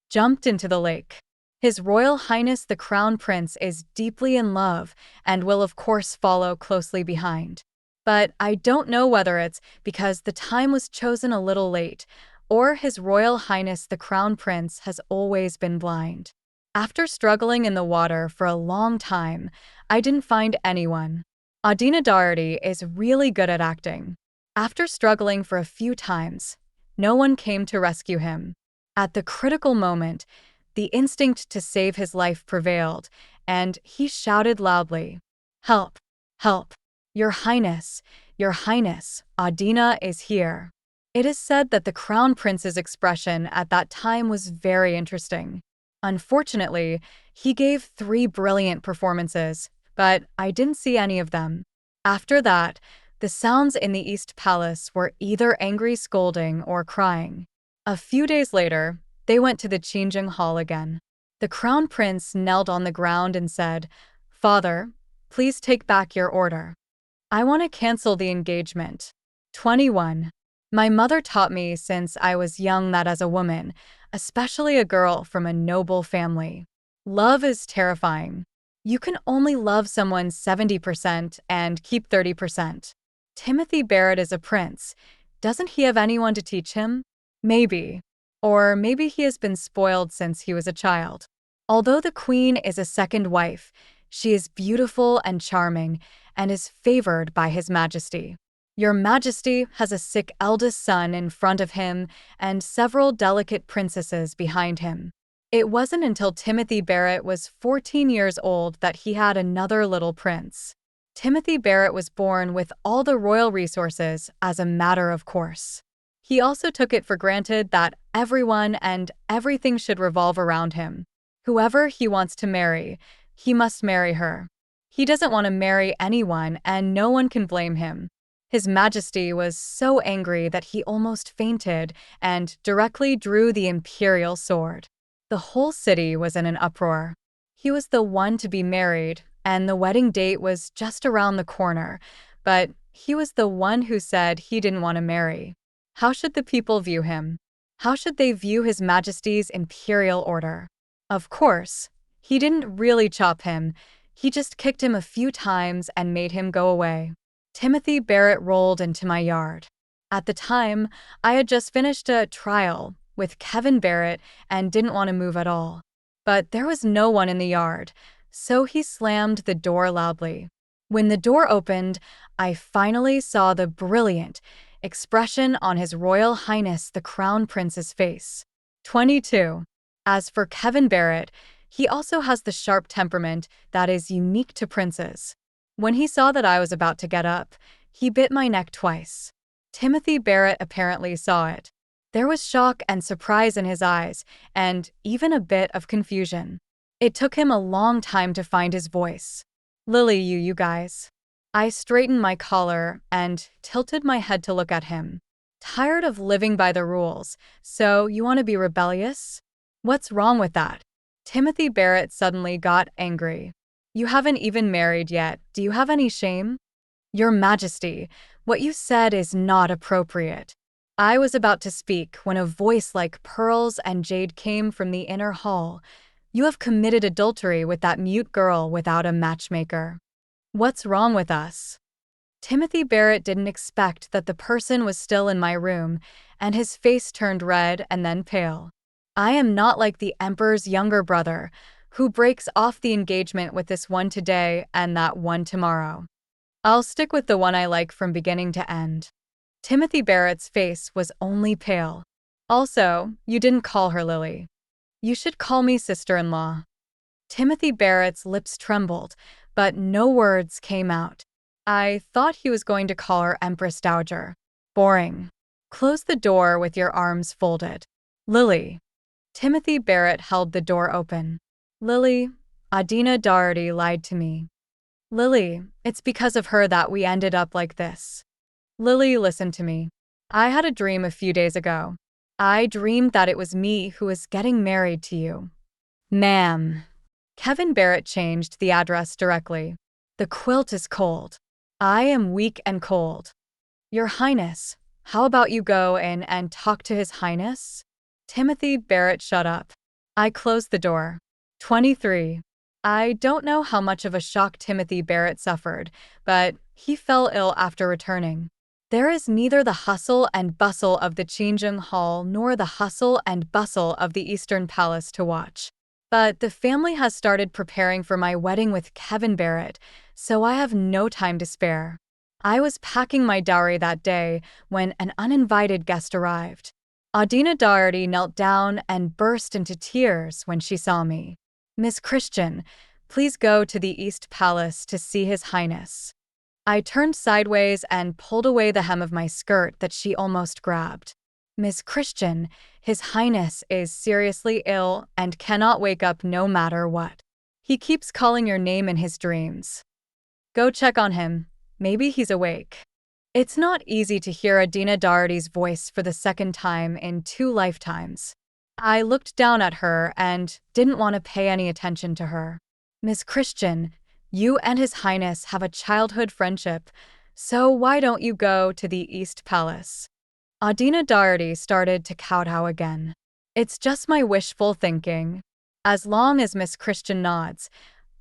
[SPEAKER 1] Jumped into the lake. His Royal Highness the Crown Prince is deeply in love and will of course follow closely behind. But I don't know whether it's because the time was chosen a little late, or His Royal Highness the Crown Prince has always been blind. After struggling in the water for a long time, I didn't find anyone. Adina Daugherty is really good at acting. After struggling for a few times, no one came to rescue him. At the critical moment, the instinct to save his life prevailed, and he shouted loudly, "Help! Help! Your Highness! Your Highness! Adina is here." It is said that the Crown Prince's expression at that time was very interesting. Unfortunately, he gave 3 brilliant performances, but I didn't see any of them. After that, the sounds in the East Palace were either angry scolding or crying. A few days later, they went to the changing hall again. The Crown Prince knelt on the ground and said, "Father, please take back your order. I want to cancel the engagement." 21. My mother taught me since I was young that as a woman, especially a girl from a noble family, love is terrifying. You can only love someone 70% and keep 30%. Timothy Barrett is a prince. Doesn't he have anyone to teach him? Maybe. Or maybe he has been spoiled since he was a child. Although the queen is a second wife, she is beautiful and charming and is favored by His Majesty. Your Majesty has a sick eldest son in front of him and several delicate princesses behind him. It wasn't until Timothy Barrett was 14 years old that he had another little prince. Timothy Barrett was born with all the royal resources as a matter of course. He also took it for granted that everyone and everything should revolve around him. Whoever he wants to marry, he must marry her. He doesn't want to marry anyone, and no one can blame him. His Majesty was so angry that he almost fainted and directly drew the imperial sword. The whole city was in an uproar. He was the one to be married, and the wedding date was just around the corner, but he was the one who said he didn't want to marry. How should the people view him? How should they view His Majesty's imperial order? Of course, he didn't really chop him. He just kicked him a few times and made him go away. Timothy Barrett rolled into my yard. At the time, I had just finished a trial with Kevin Barrett and didn't want to move at all. But there was no one in the yard, so he slammed the door loudly. When the door opened, I finally saw the brilliant expression on His Royal Highness the Crown Prince's face. 22. As for Kevin Barrett, he also has the sharp temperament that is unique to princes. When he saw that I was about to get up, he bit my neck twice. Timothy Barrett apparently saw it. There was shock and surprise in his eyes, and even a bit of confusion. It took him a long time to find his voice. "Lily, you guys." I straightened my collar and tilted my head to look at him. "Tired of living by the rules, so you want to be rebellious? What's wrong with that?" Timothy Barrett suddenly got angry. "You haven't even married yet. Do you have any shame?" "Your Majesty, what you said is not appropriate." I was about to speak when a voice like pearls and jade came from the inner hall. "You have committed adultery with that mute girl without a matchmaker. What's wrong with us?" Timothy Barrett didn't expect that the person was still in my room, and his face turned red and then pale. I am not like the Emperor's younger brother, who breaks off the engagement with this one today and that one tomorrow. I'll stick with the one I like from beginning to end. Timothy Barrett's face was only pale. "Also, you didn't call her Lily. You should call me sister-in-law." Timothy Barrett's lips trembled, but no words came out. I thought he was going to call her Empress Dowager. Boring. "Close the door with your arms folded. Lily." Timothy Barrett held the door open. "Lily, Adina Daugherty lied to me. Lily, it's because of her that we ended up like this. Lily, listen to me. I had a dream a few days ago. I dreamed that it was me who was getting married to you." "Ma'am." Kevin Barrett changed the address directly. "The quilt is cold. I am weak and cold. Your Highness, how about you go in and talk to His Highness?" Timothy Barrett shut up. I closed the door. 23. I don't know how much of a shock Timothy Barrett suffered, but he fell ill after returning. There is neither the hustle and bustle of the changing hall nor the hustle and bustle of the Eastern Palace to watch. But the family has started preparing for my wedding with Kevin Barrett, so I have no time to spare. I was packing my dowry that day when an uninvited guest arrived. Adina Daugherty knelt down and burst into tears when she saw me. "Miss Christian, please go to the East Palace to see His Highness." I turned sideways and pulled away the hem of my skirt that she almost grabbed. "Miss Christian, His Highness is seriously ill and cannot wake up no matter what. He keeps calling your name in his dreams. Go check on him. Maybe he's awake." It's not easy to hear Adina Daugherty's voice for the second time in 2 lifetimes. I looked down at her and didn't want to pay any attention to her. "Miss Christian, you and His Highness have a childhood friendship, so why don't you go to the East Palace?" Adina Daugherty started to kowtow again. "It's just my wishful thinking. As long as Miss Christian nods,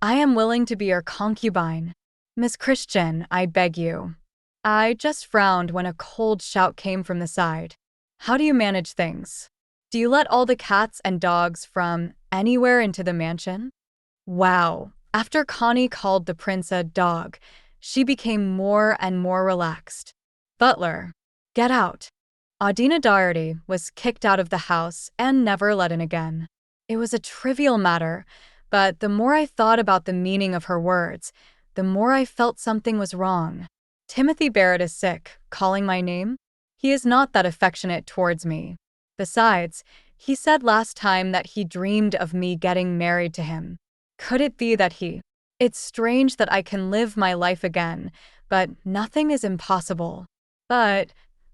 [SPEAKER 1] I am willing to be your concubine. Miss Christian, I beg you." I just frowned when a cold shout came from the side. "How do you manage things? Do you let all the cats and dogs from anywhere into the mansion?" Wow. After Connie called the prince a dog, she became more and more relaxed. "Butler, get out." Adina Daugherty was kicked out of the house and never let in again. It was a trivial matter, but the more I thought about the meaning of her words, the more I felt something was wrong. Timothy Barrett is sick, calling my name? He is not that affectionate towards me. Besides, he said last time that he dreamed of me getting married to him. Could it be that he? It's strange that I can live my life again, but nothing is impossible. But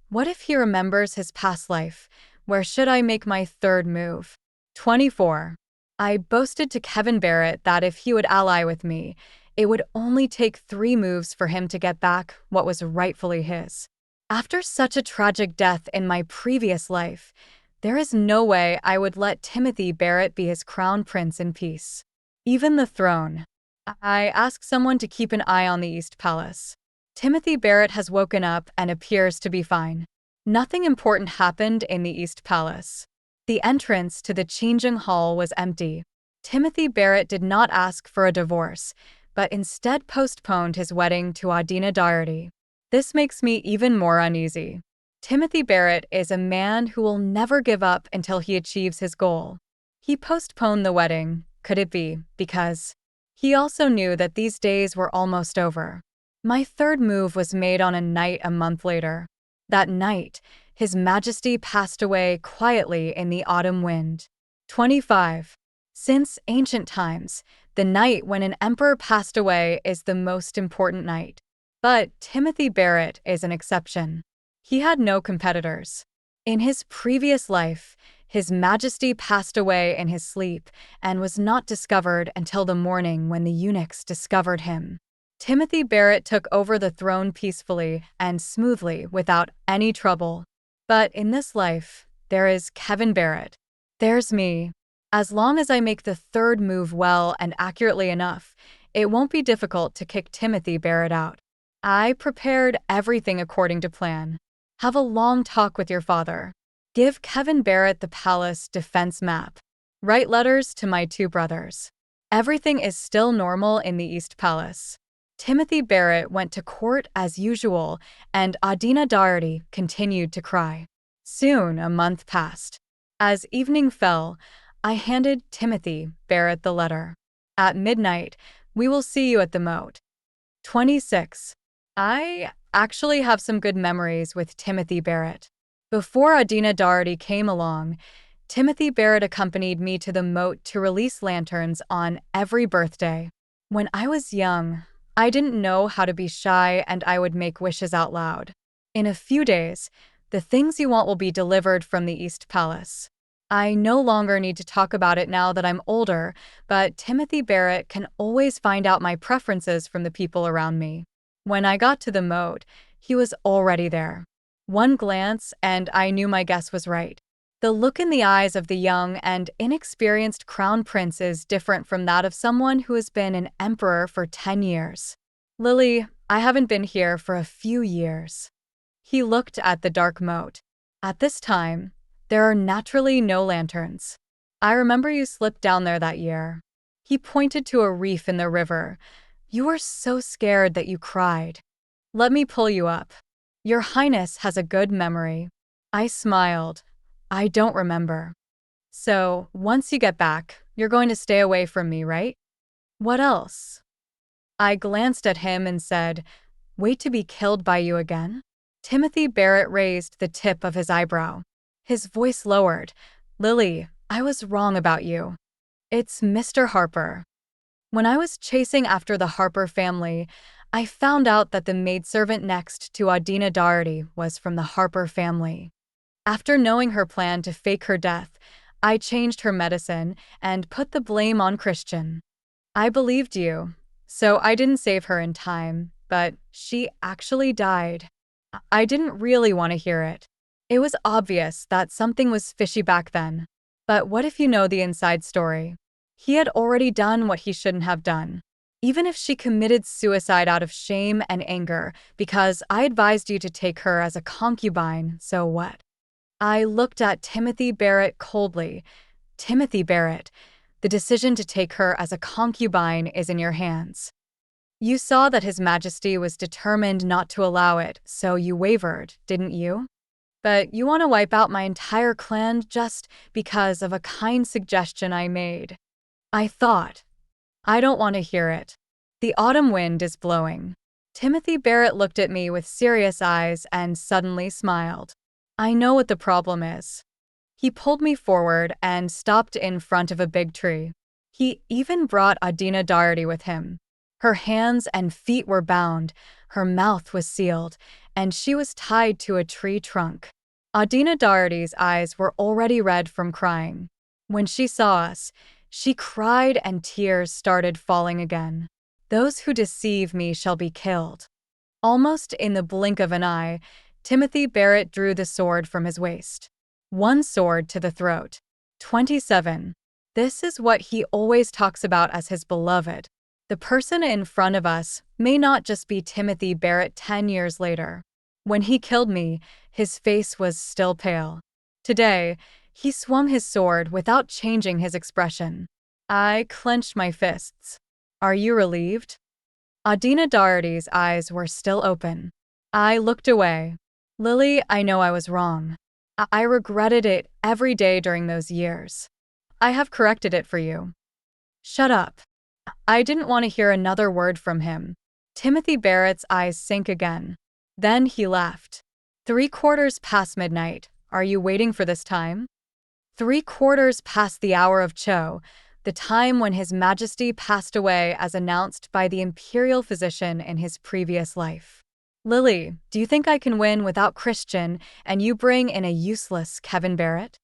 [SPEAKER 1] what if he remembers his past life? Where should I make my third move? 24. I boasted to Kevin Barrett that if he would ally with me, it would only take 3 moves for him to get back what was rightfully his. After such a tragic death in my previous life, there is no way I would let Timothy Barrett be his crown prince in peace. Even the throne. I asked someone to keep an eye on the East Palace. Timothy Barrett has woken up and appears to be fine. Nothing important happened in the East Palace. The entrance to the changing hall was empty. Timothy Barrett did not ask for a divorce, but instead postponed his wedding to Adina Daugherty. This makes me even more uneasy. Timothy Barrett is a man who will never give up until he achieves his goal. He postponed the wedding, could it be, because he also knew that these days were almost over. My third move was made on a night a month later. That night, His Majesty passed away quietly in the autumn wind. 25. Since ancient times, the night when an emperor passed away is the most important night. But Timothy Barrett is an exception. He had no competitors. In his previous life, His Majesty passed away in his sleep and was not discovered until the morning when the eunuchs discovered him. Timothy Barrett took over the throne peacefully and smoothly without any trouble. But in this life, there is Kevin Barrett. There's me. As long as I make the third move well and accurately enough, it won't be difficult to kick Timothy Barrett out. I prepared everything according to plan. Have a long talk with your father. Give Kevin Barrett the palace defense map. Write letters to my 2 brothers. Everything is still normal in the East Palace. Timothy Barrett went to court as usual, and Adina Daugherty continued to cry. Soon a month passed. As evening fell, I handed Timothy Barrett the letter. At midnight, we will see you at the moat. 26. I actually have some good memories with Timothy Barrett. Before Adina Daugherty came along, Timothy Barrett accompanied me to the moat to release lanterns on every birthday. When I was young, I didn't know how to be shy and I would make wishes out loud. In a few days, the things you want will be delivered from the East Palace. I no longer need to talk about it now that I'm older, but Timothy Barrett can always find out my preferences from the people around me. When I got to the moat, he was already there. One glance and I knew my guess was right. The look in the eyes of the young and inexperienced crown prince is different from that of someone who has been an emperor for 10 years. Lily, I haven't been here for a few years. He looked at the dark moat. At this time, there are naturally no lanterns. I remember you slipped down there that year. He pointed to a reef in the river. You were so scared that you cried. Let me pull you up. Your Highness has a good memory. I smiled. I don't remember. So, once you get back, you're going to stay away from me, right? What else? I glanced at him and said, wait to be killed by you again? Timothy Barrett raised the tip of his eyebrow. His voice lowered. Lily, I was wrong about you. It's Mr. Harper. When I was chasing after the Harper family, I found out that the maidservant next to Adina Daugherty was from the Harper family. After knowing her plan to fake her death, I changed her medicine and put the blame on Christian. I believed you, so I didn't save her in time, but she actually died. I didn't really want to hear it. It was obvious that something was fishy back then. But what if you know the inside story? He had already done what he shouldn't have done. Even if she committed suicide out of shame and anger because I advised you to take her as a concubine, so what? I looked at Timothy Barrett coldly. Timothy Barrett, the decision to take her as a concubine is in your hands. You saw that His Majesty was determined not to allow it, so you wavered, didn't you? But you want to wipe out my entire clan just because of a kind suggestion I made. I thought. I don't want to hear it. The autumn wind is blowing. Timothy Barrett looked at me with serious eyes and suddenly smiled. I know what the problem is. He pulled me forward and stopped in front of a big tree. He even brought Adina Daugherty with him. Her hands and feet were bound, her mouth was sealed, and she was tied to a tree trunk. Adina Daugherty's eyes were already red from crying. When she saw us, she cried and tears started falling again. Those who deceive me shall be killed. Almost in the blink of an eye, Timothy Barrett drew the sword from his waist. One sword to the throat. 27. This is what he always talks about as his beloved. The person in front of us may not just be Timothy Barrett 10 years later. When he killed me, his face was still pale. Today, he swung his sword without changing his expression. I clenched my fists. Are you relieved? Adina Daugherty's eyes were still open. I looked away. Lily, I know I was wrong. I regretted it every day during those years. I have corrected it for you. Shut up. I didn't want to hear another word from him. Timothy Barrett's eyes sank again. Then he laughed. 3/4 past midnight. Are you waiting for this time? 3/4 past the hour of Cho, the time when His Majesty passed away as announced by the imperial physician in his previous life. Lily, do you think I can win without Christian and you bring in a useless Kevin Barrett?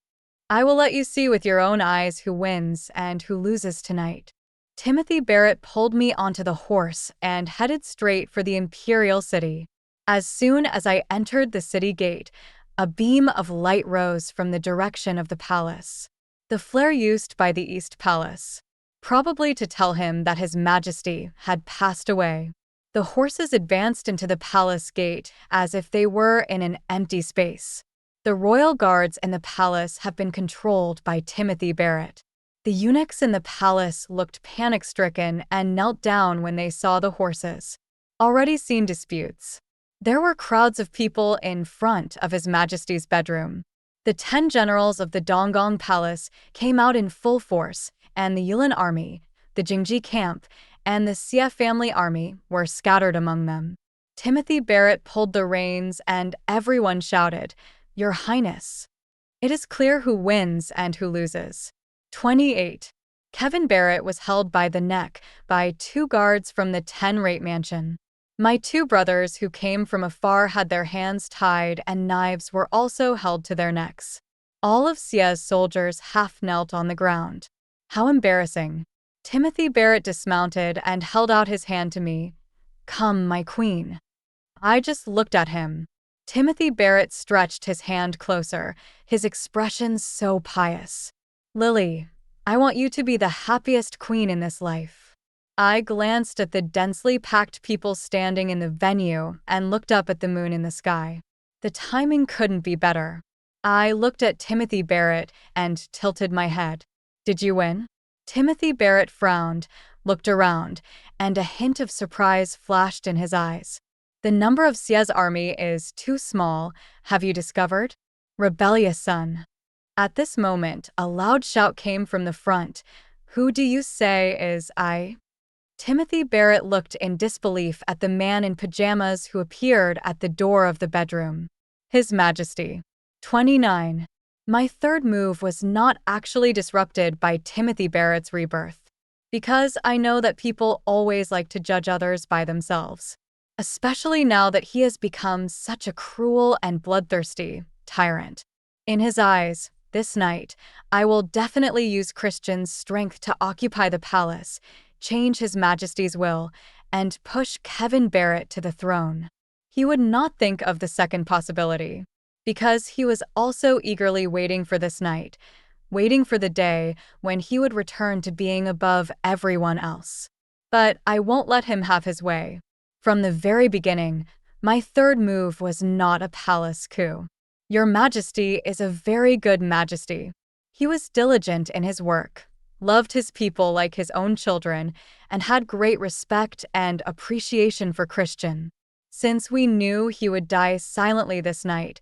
[SPEAKER 1] I will let you see with your own eyes who wins and who loses tonight. Timothy Barrett pulled me onto the horse and headed straight for the imperial city. As soon as I entered the city gate, a beam of light rose from the direction of the palace. The flare used by the East Palace, probably to tell him that His Majesty had passed away. The horses advanced into the palace gate as if they were in an empty space. The royal guards in the palace have been controlled by Timothy Barrett. The eunuchs in the palace looked panic-stricken and knelt down when they saw the horses. Already seen disputes. There were crowds of people in front of His Majesty's bedroom. The 10 generals of the Donggong Palace came out in full force, and the Yulin army, the Jingji camp, and the Xie family army were scattered among them. Timothy Barrett pulled the reins and everyone shouted, "Your Highness." It is clear who wins and who loses. 28. Kevin Barrett was held by the neck by 2 guards from the 10-rate mansion. My 2 brothers who came from afar had their hands tied and knives were also held to their necks. All of Xie's soldiers half knelt on the ground. How embarrassing. Timothy Barrett dismounted and held out his hand to me. "Come, my queen." I just looked at him. Timothy Barrett stretched his hand closer, his expression so pious. "Lily, I want you to be the happiest queen in this life." I glanced at the densely packed people standing in the venue and looked up at the moon in the sky. The timing couldn't be better. I looked at Timothy Barrett and tilted my head. "Did you win?" Timothy Barrett frowned, looked around, and a hint of surprise flashed in his eyes. "The number of Sia's army is too small, have you discovered? Rebellious son." At this moment, a loud shout came from the front. "Who do you say is I?" Timothy Barrett looked in disbelief at the man in pajamas who appeared at the door of the bedroom. His Majesty. 29. My third move was not actually disrupted by Timothy Barrett's rebirth. Because I know that people always like to judge others by themselves. Especially now that he has become such a cruel and bloodthirsty tyrant. In his eyes, this night, I will definitely use Christian's strength to occupy the palace, change His Majesty's will, and push Kevin Barrett to the throne. He would not think of the second possibility, because he was also eagerly waiting for this night, waiting for the day when he would return to being above everyone else. But I won't let him have his way. From the very beginning, my third move was not a palace coup. Your Majesty is a very good Majesty. He was diligent in his work, loved his people like his own children, and had great respect and appreciation for Christian. Since we knew he would die silently this night,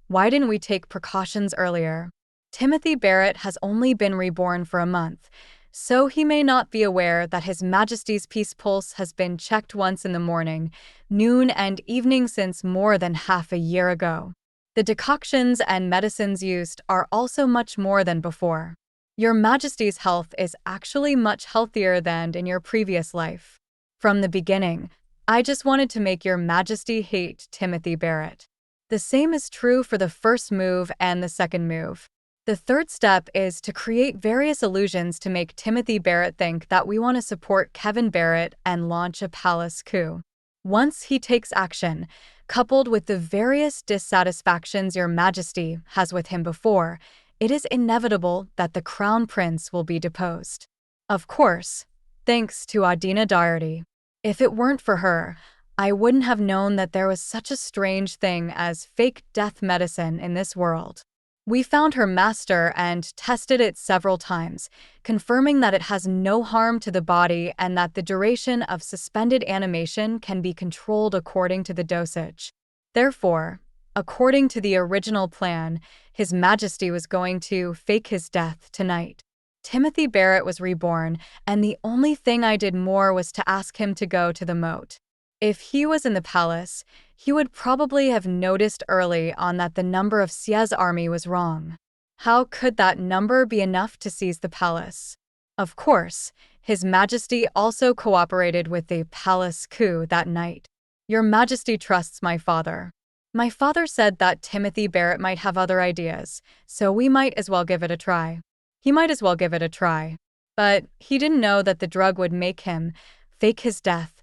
[SPEAKER 1] why didn't we take precautions earlier? Timothy Barrett has only been reborn for a month, so he may not be aware that His Majesty's peace pulse has been checked once in the morning, noon, and evening since more than half a year ago. The decoctions and medicines used are also much more than before. Your Majesty's health is actually much healthier than in your previous life. From the beginning, I just wanted to make Your Majesty hate Timothy Barrett. The same is true for the first move and the second move. The third step is to create various illusions to make Timothy Barrett think that we want to support Kevin Barrett and launch a palace coup. Once he takes action, coupled with the various dissatisfactions Your Majesty has with him before, it is inevitable that the Crown Prince will be deposed. Of course, thanks to Adina Daugherty. If it weren't for her, I wouldn't have known that there was such a strange thing as fake death medicine in this world. We found her master and tested it several times, confirming that it has no harm to the body and that the duration of suspended animation can be controlled according to the dosage. Therefore, according to the original plan, His Majesty was going to fake his death tonight. Timothy Barrett was reborn, and the only thing I did more was to ask him to go to the moat. If he was in the palace, he would probably have noticed early on that the number of Sia's army was wrong. How could that number be enough to seize the palace? Of course, His Majesty also cooperated with the palace coup that night. Your Majesty trusts my father. My father said that Timothy Barrett might have other ideas, so we might as well give it a try. He might as well give it a try. But he didn't know that the drug would make him fake his death.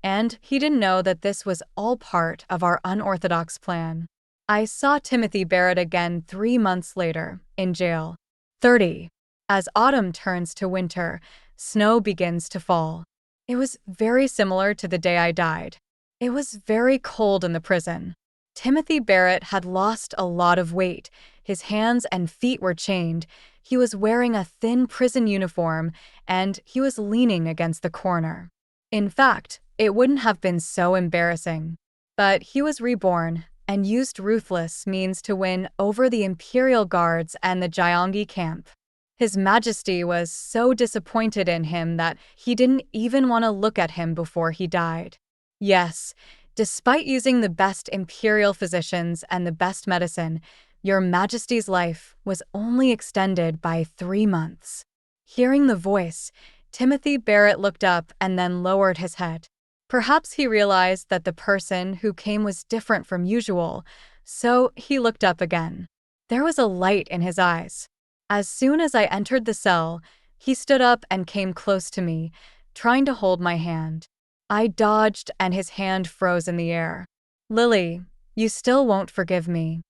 [SPEAKER 1] And he didn't know that this was all part of our unorthodox plan. I saw Timothy Barrett again 3 months later, in jail. 30. As autumn turns to winter, snow begins to fall. It was very similar to the day I died. It was very cold in the prison. Timothy Barrett had lost a lot of weight. His hands and feet were chained. He was wearing a thin prison uniform, and he was leaning against the corner. In fact, it wouldn't have been so embarrassing. But he was reborn and used ruthless means to win over the Imperial Guards and the Gyeonggi camp. His Majesty was so disappointed in him that he didn't even want to look at him before he died. Yes, despite using the best imperial physicians and the best medicine, Your Majesty's life was only extended by 3 months. Hearing the voice, Timothy Barrett looked up and then lowered his head. Perhaps he realized that the person who came was different from usual, so he looked up again. There was a light in his eyes. As soon as I entered the cell, he stood up and came close to me, trying to hold my hand. I dodged and his hand froze in the air. "Lily, You still won't forgive me.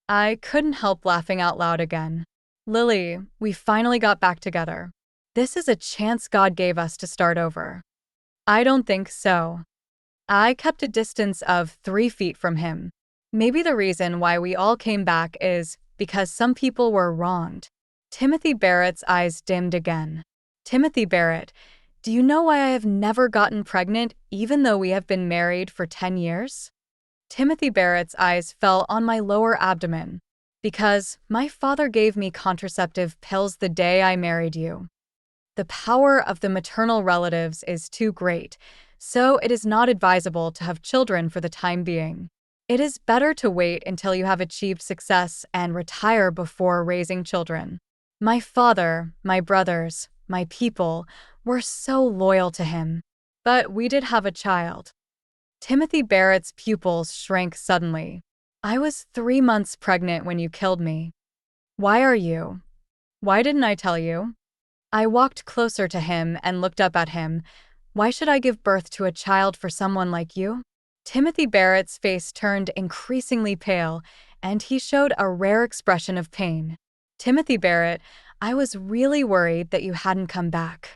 [SPEAKER 1] I couldn't help laughing out loud again. Lily, we finally got back together. This is a chance God gave us to start over. I don't think so. I kept a distance of 3 feet from him. Maybe the reason why we all came back is because some people were wronged. Timothy Barrett's eyes dimmed again. Timothy Barrett, do you know why I have never gotten pregnant even though we have been married for 10 years? Timothy Barrett's eyes fell on my lower abdomen. Because my father gave me contraceptive pills the day I married you. The power of the maternal relatives is too great, so it is not advisable to have children for the time being. It is better to wait until you have achieved success and retire before raising children. My father, my brothers, my people were so loyal to him. But we did have a child. Timothy Barrett's pupils shrank suddenly. I was 3 months pregnant when you killed me. Why are you? Why didn't I tell you? I walked closer to him and looked up at him. Why should I give birth to a child for someone like you? Timothy Barrett's face turned increasingly pale, and he showed a rare expression of pain. Timothy Barrett, I was really worried that you hadn't come back.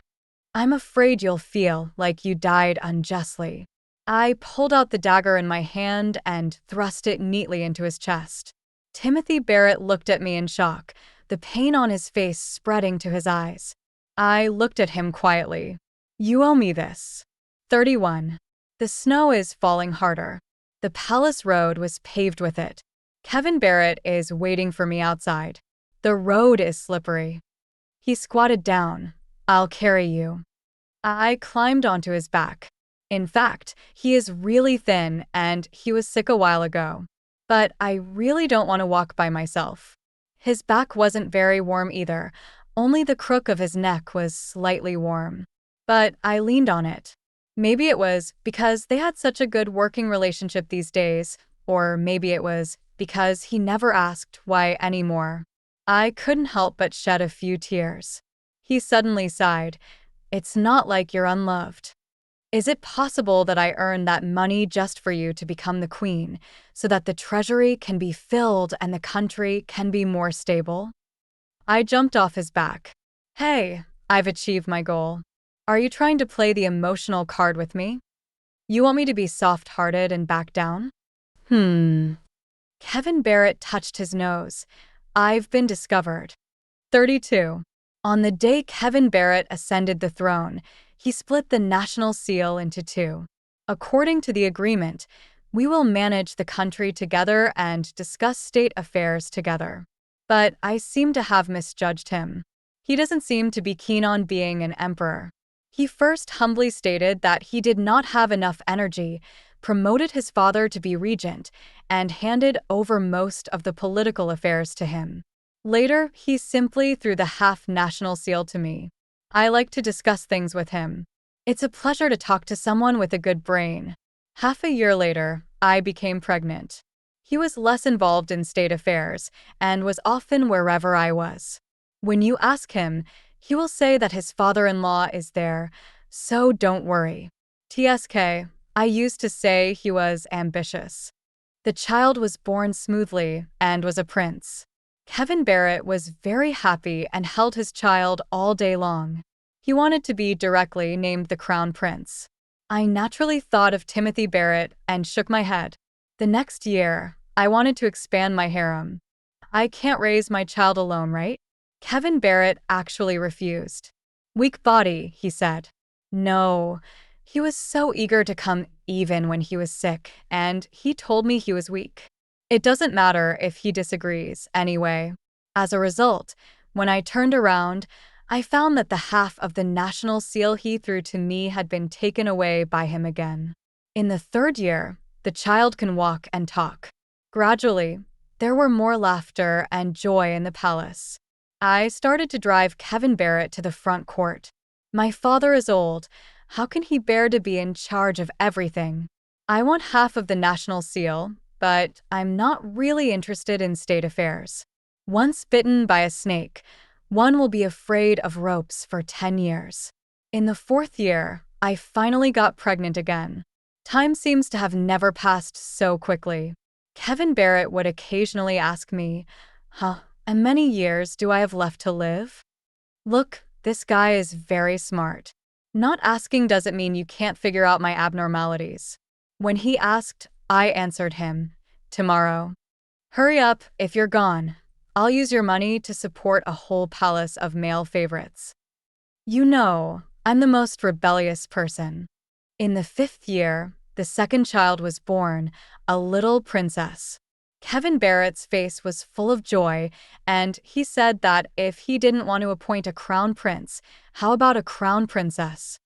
[SPEAKER 1] I'm afraid you'll feel like you died unjustly. I pulled out the dagger in my hand and thrust it neatly into his chest. Timothy Barrett looked at me in shock, the pain on his face spreading to his eyes. I looked at him quietly. You owe me this. 31. The snow is falling harder. The palace road was paved with it. Kevin Barrett is waiting for me outside. The road is slippery. He squatted down. I'll carry you. I climbed onto his back. In fact, he is really thin and he was sick a while ago. But I really don't want to walk by myself. His back wasn't very warm either. Only the crook of his neck was slightly warm. But I leaned on it. Maybe it was because they had such a good working relationship these days, or maybe it was because he never asked why anymore. I couldn't help but shed a few tears. He suddenly sighed. It's not like you're unloved. Is it possible that I earned that money just for you to become the queen, so that the treasury can be filled and the country can be more stable? I jumped off his back. Hey, I've achieved my goal. Are you trying to play the emotional card with me? You want me to be soft-hearted and back down? Kevin Barrett touched his nose. I've been discovered. 32. On the day Kevin Barrett ascended the throne, he split the national seal into 2. According to the agreement, we will manage the country together and discuss state affairs together. But I seem to have misjudged him. He doesn't seem to be keen on being an emperor. He first humbly stated that he did not have enough energy, promoted his father to be regent, and handed over most of the political affairs to him. Later, he simply threw the half-national seal to me. I like to discuss things with him. It's a pleasure to talk to someone with a good brain. Half a year later, I became pregnant. He was less involved in state affairs and was often wherever I was. When you ask him, he will say that his father-in-law is there, so don't worry. TSK, I used to say he was ambitious. The child was born smoothly and was a prince. Kevin Barrett was very happy and held his child all day long. He wanted to be directly named the crown prince. I naturally thought of Timothy Barrett and shook my head. The next year, I wanted to expand my harem. I can't raise my child alone, right? Kevin Barrett actually refused. Weak body, he said. No, he was so eager to come even when he was sick, and he told me he was weak. It doesn't matter if he disagrees, anyway. As a result, when I turned around, I found that the half of the national seal he threw to me had been taken away by him again. In the 3rd year, the child can walk and talk. Gradually, there were more laughter and joy in the palace. I started to drive Kevin Barrett to the front court. My father is old. How can he bear to be in charge of everything? I want half of the national seal, but I'm not really interested in state affairs. Once bitten by a snake, one will be afraid of ropes for 10 years. In the 4th year, I finally got pregnant again. Time seems to have never passed so quickly. Kevin Barrett would occasionally ask me, and many years do I have left to live? Look, this guy is very smart. Not asking doesn't mean you can't figure out my abnormalities. When he asked, I answered him, tomorrow. Hurry up, if you're gone. I'll use your money to support a whole palace of male favorites. You know, I'm the most rebellious person. In the 5th year, the second child was born, a little princess. Kevin Barrett's face was full of joy, and he said that if he didn't want to appoint a crown prince, how about a crown princess?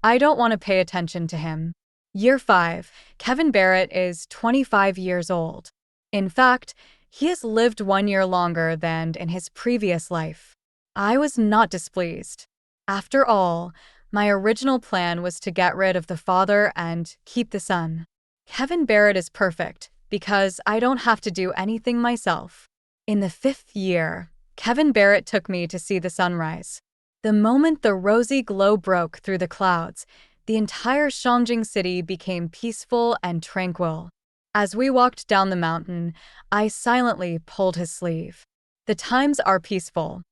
[SPEAKER 1] I don't want to pay attention to him. Year 5, Kevin Barrett is 25 years old. In fact, he has lived 1 year longer than in his previous life. I was not displeased. After all, my original plan was to get rid of the father and keep the son. Kevin Barrett is perfect because I don't have to do anything myself. In the 5th year, Kevin Barrett took me to see the sunrise. The moment the rosy glow broke through the clouds, the entire Shangjing city became peaceful and tranquil. As we walked down the mountain, I silently pulled his sleeve. The times are peaceful.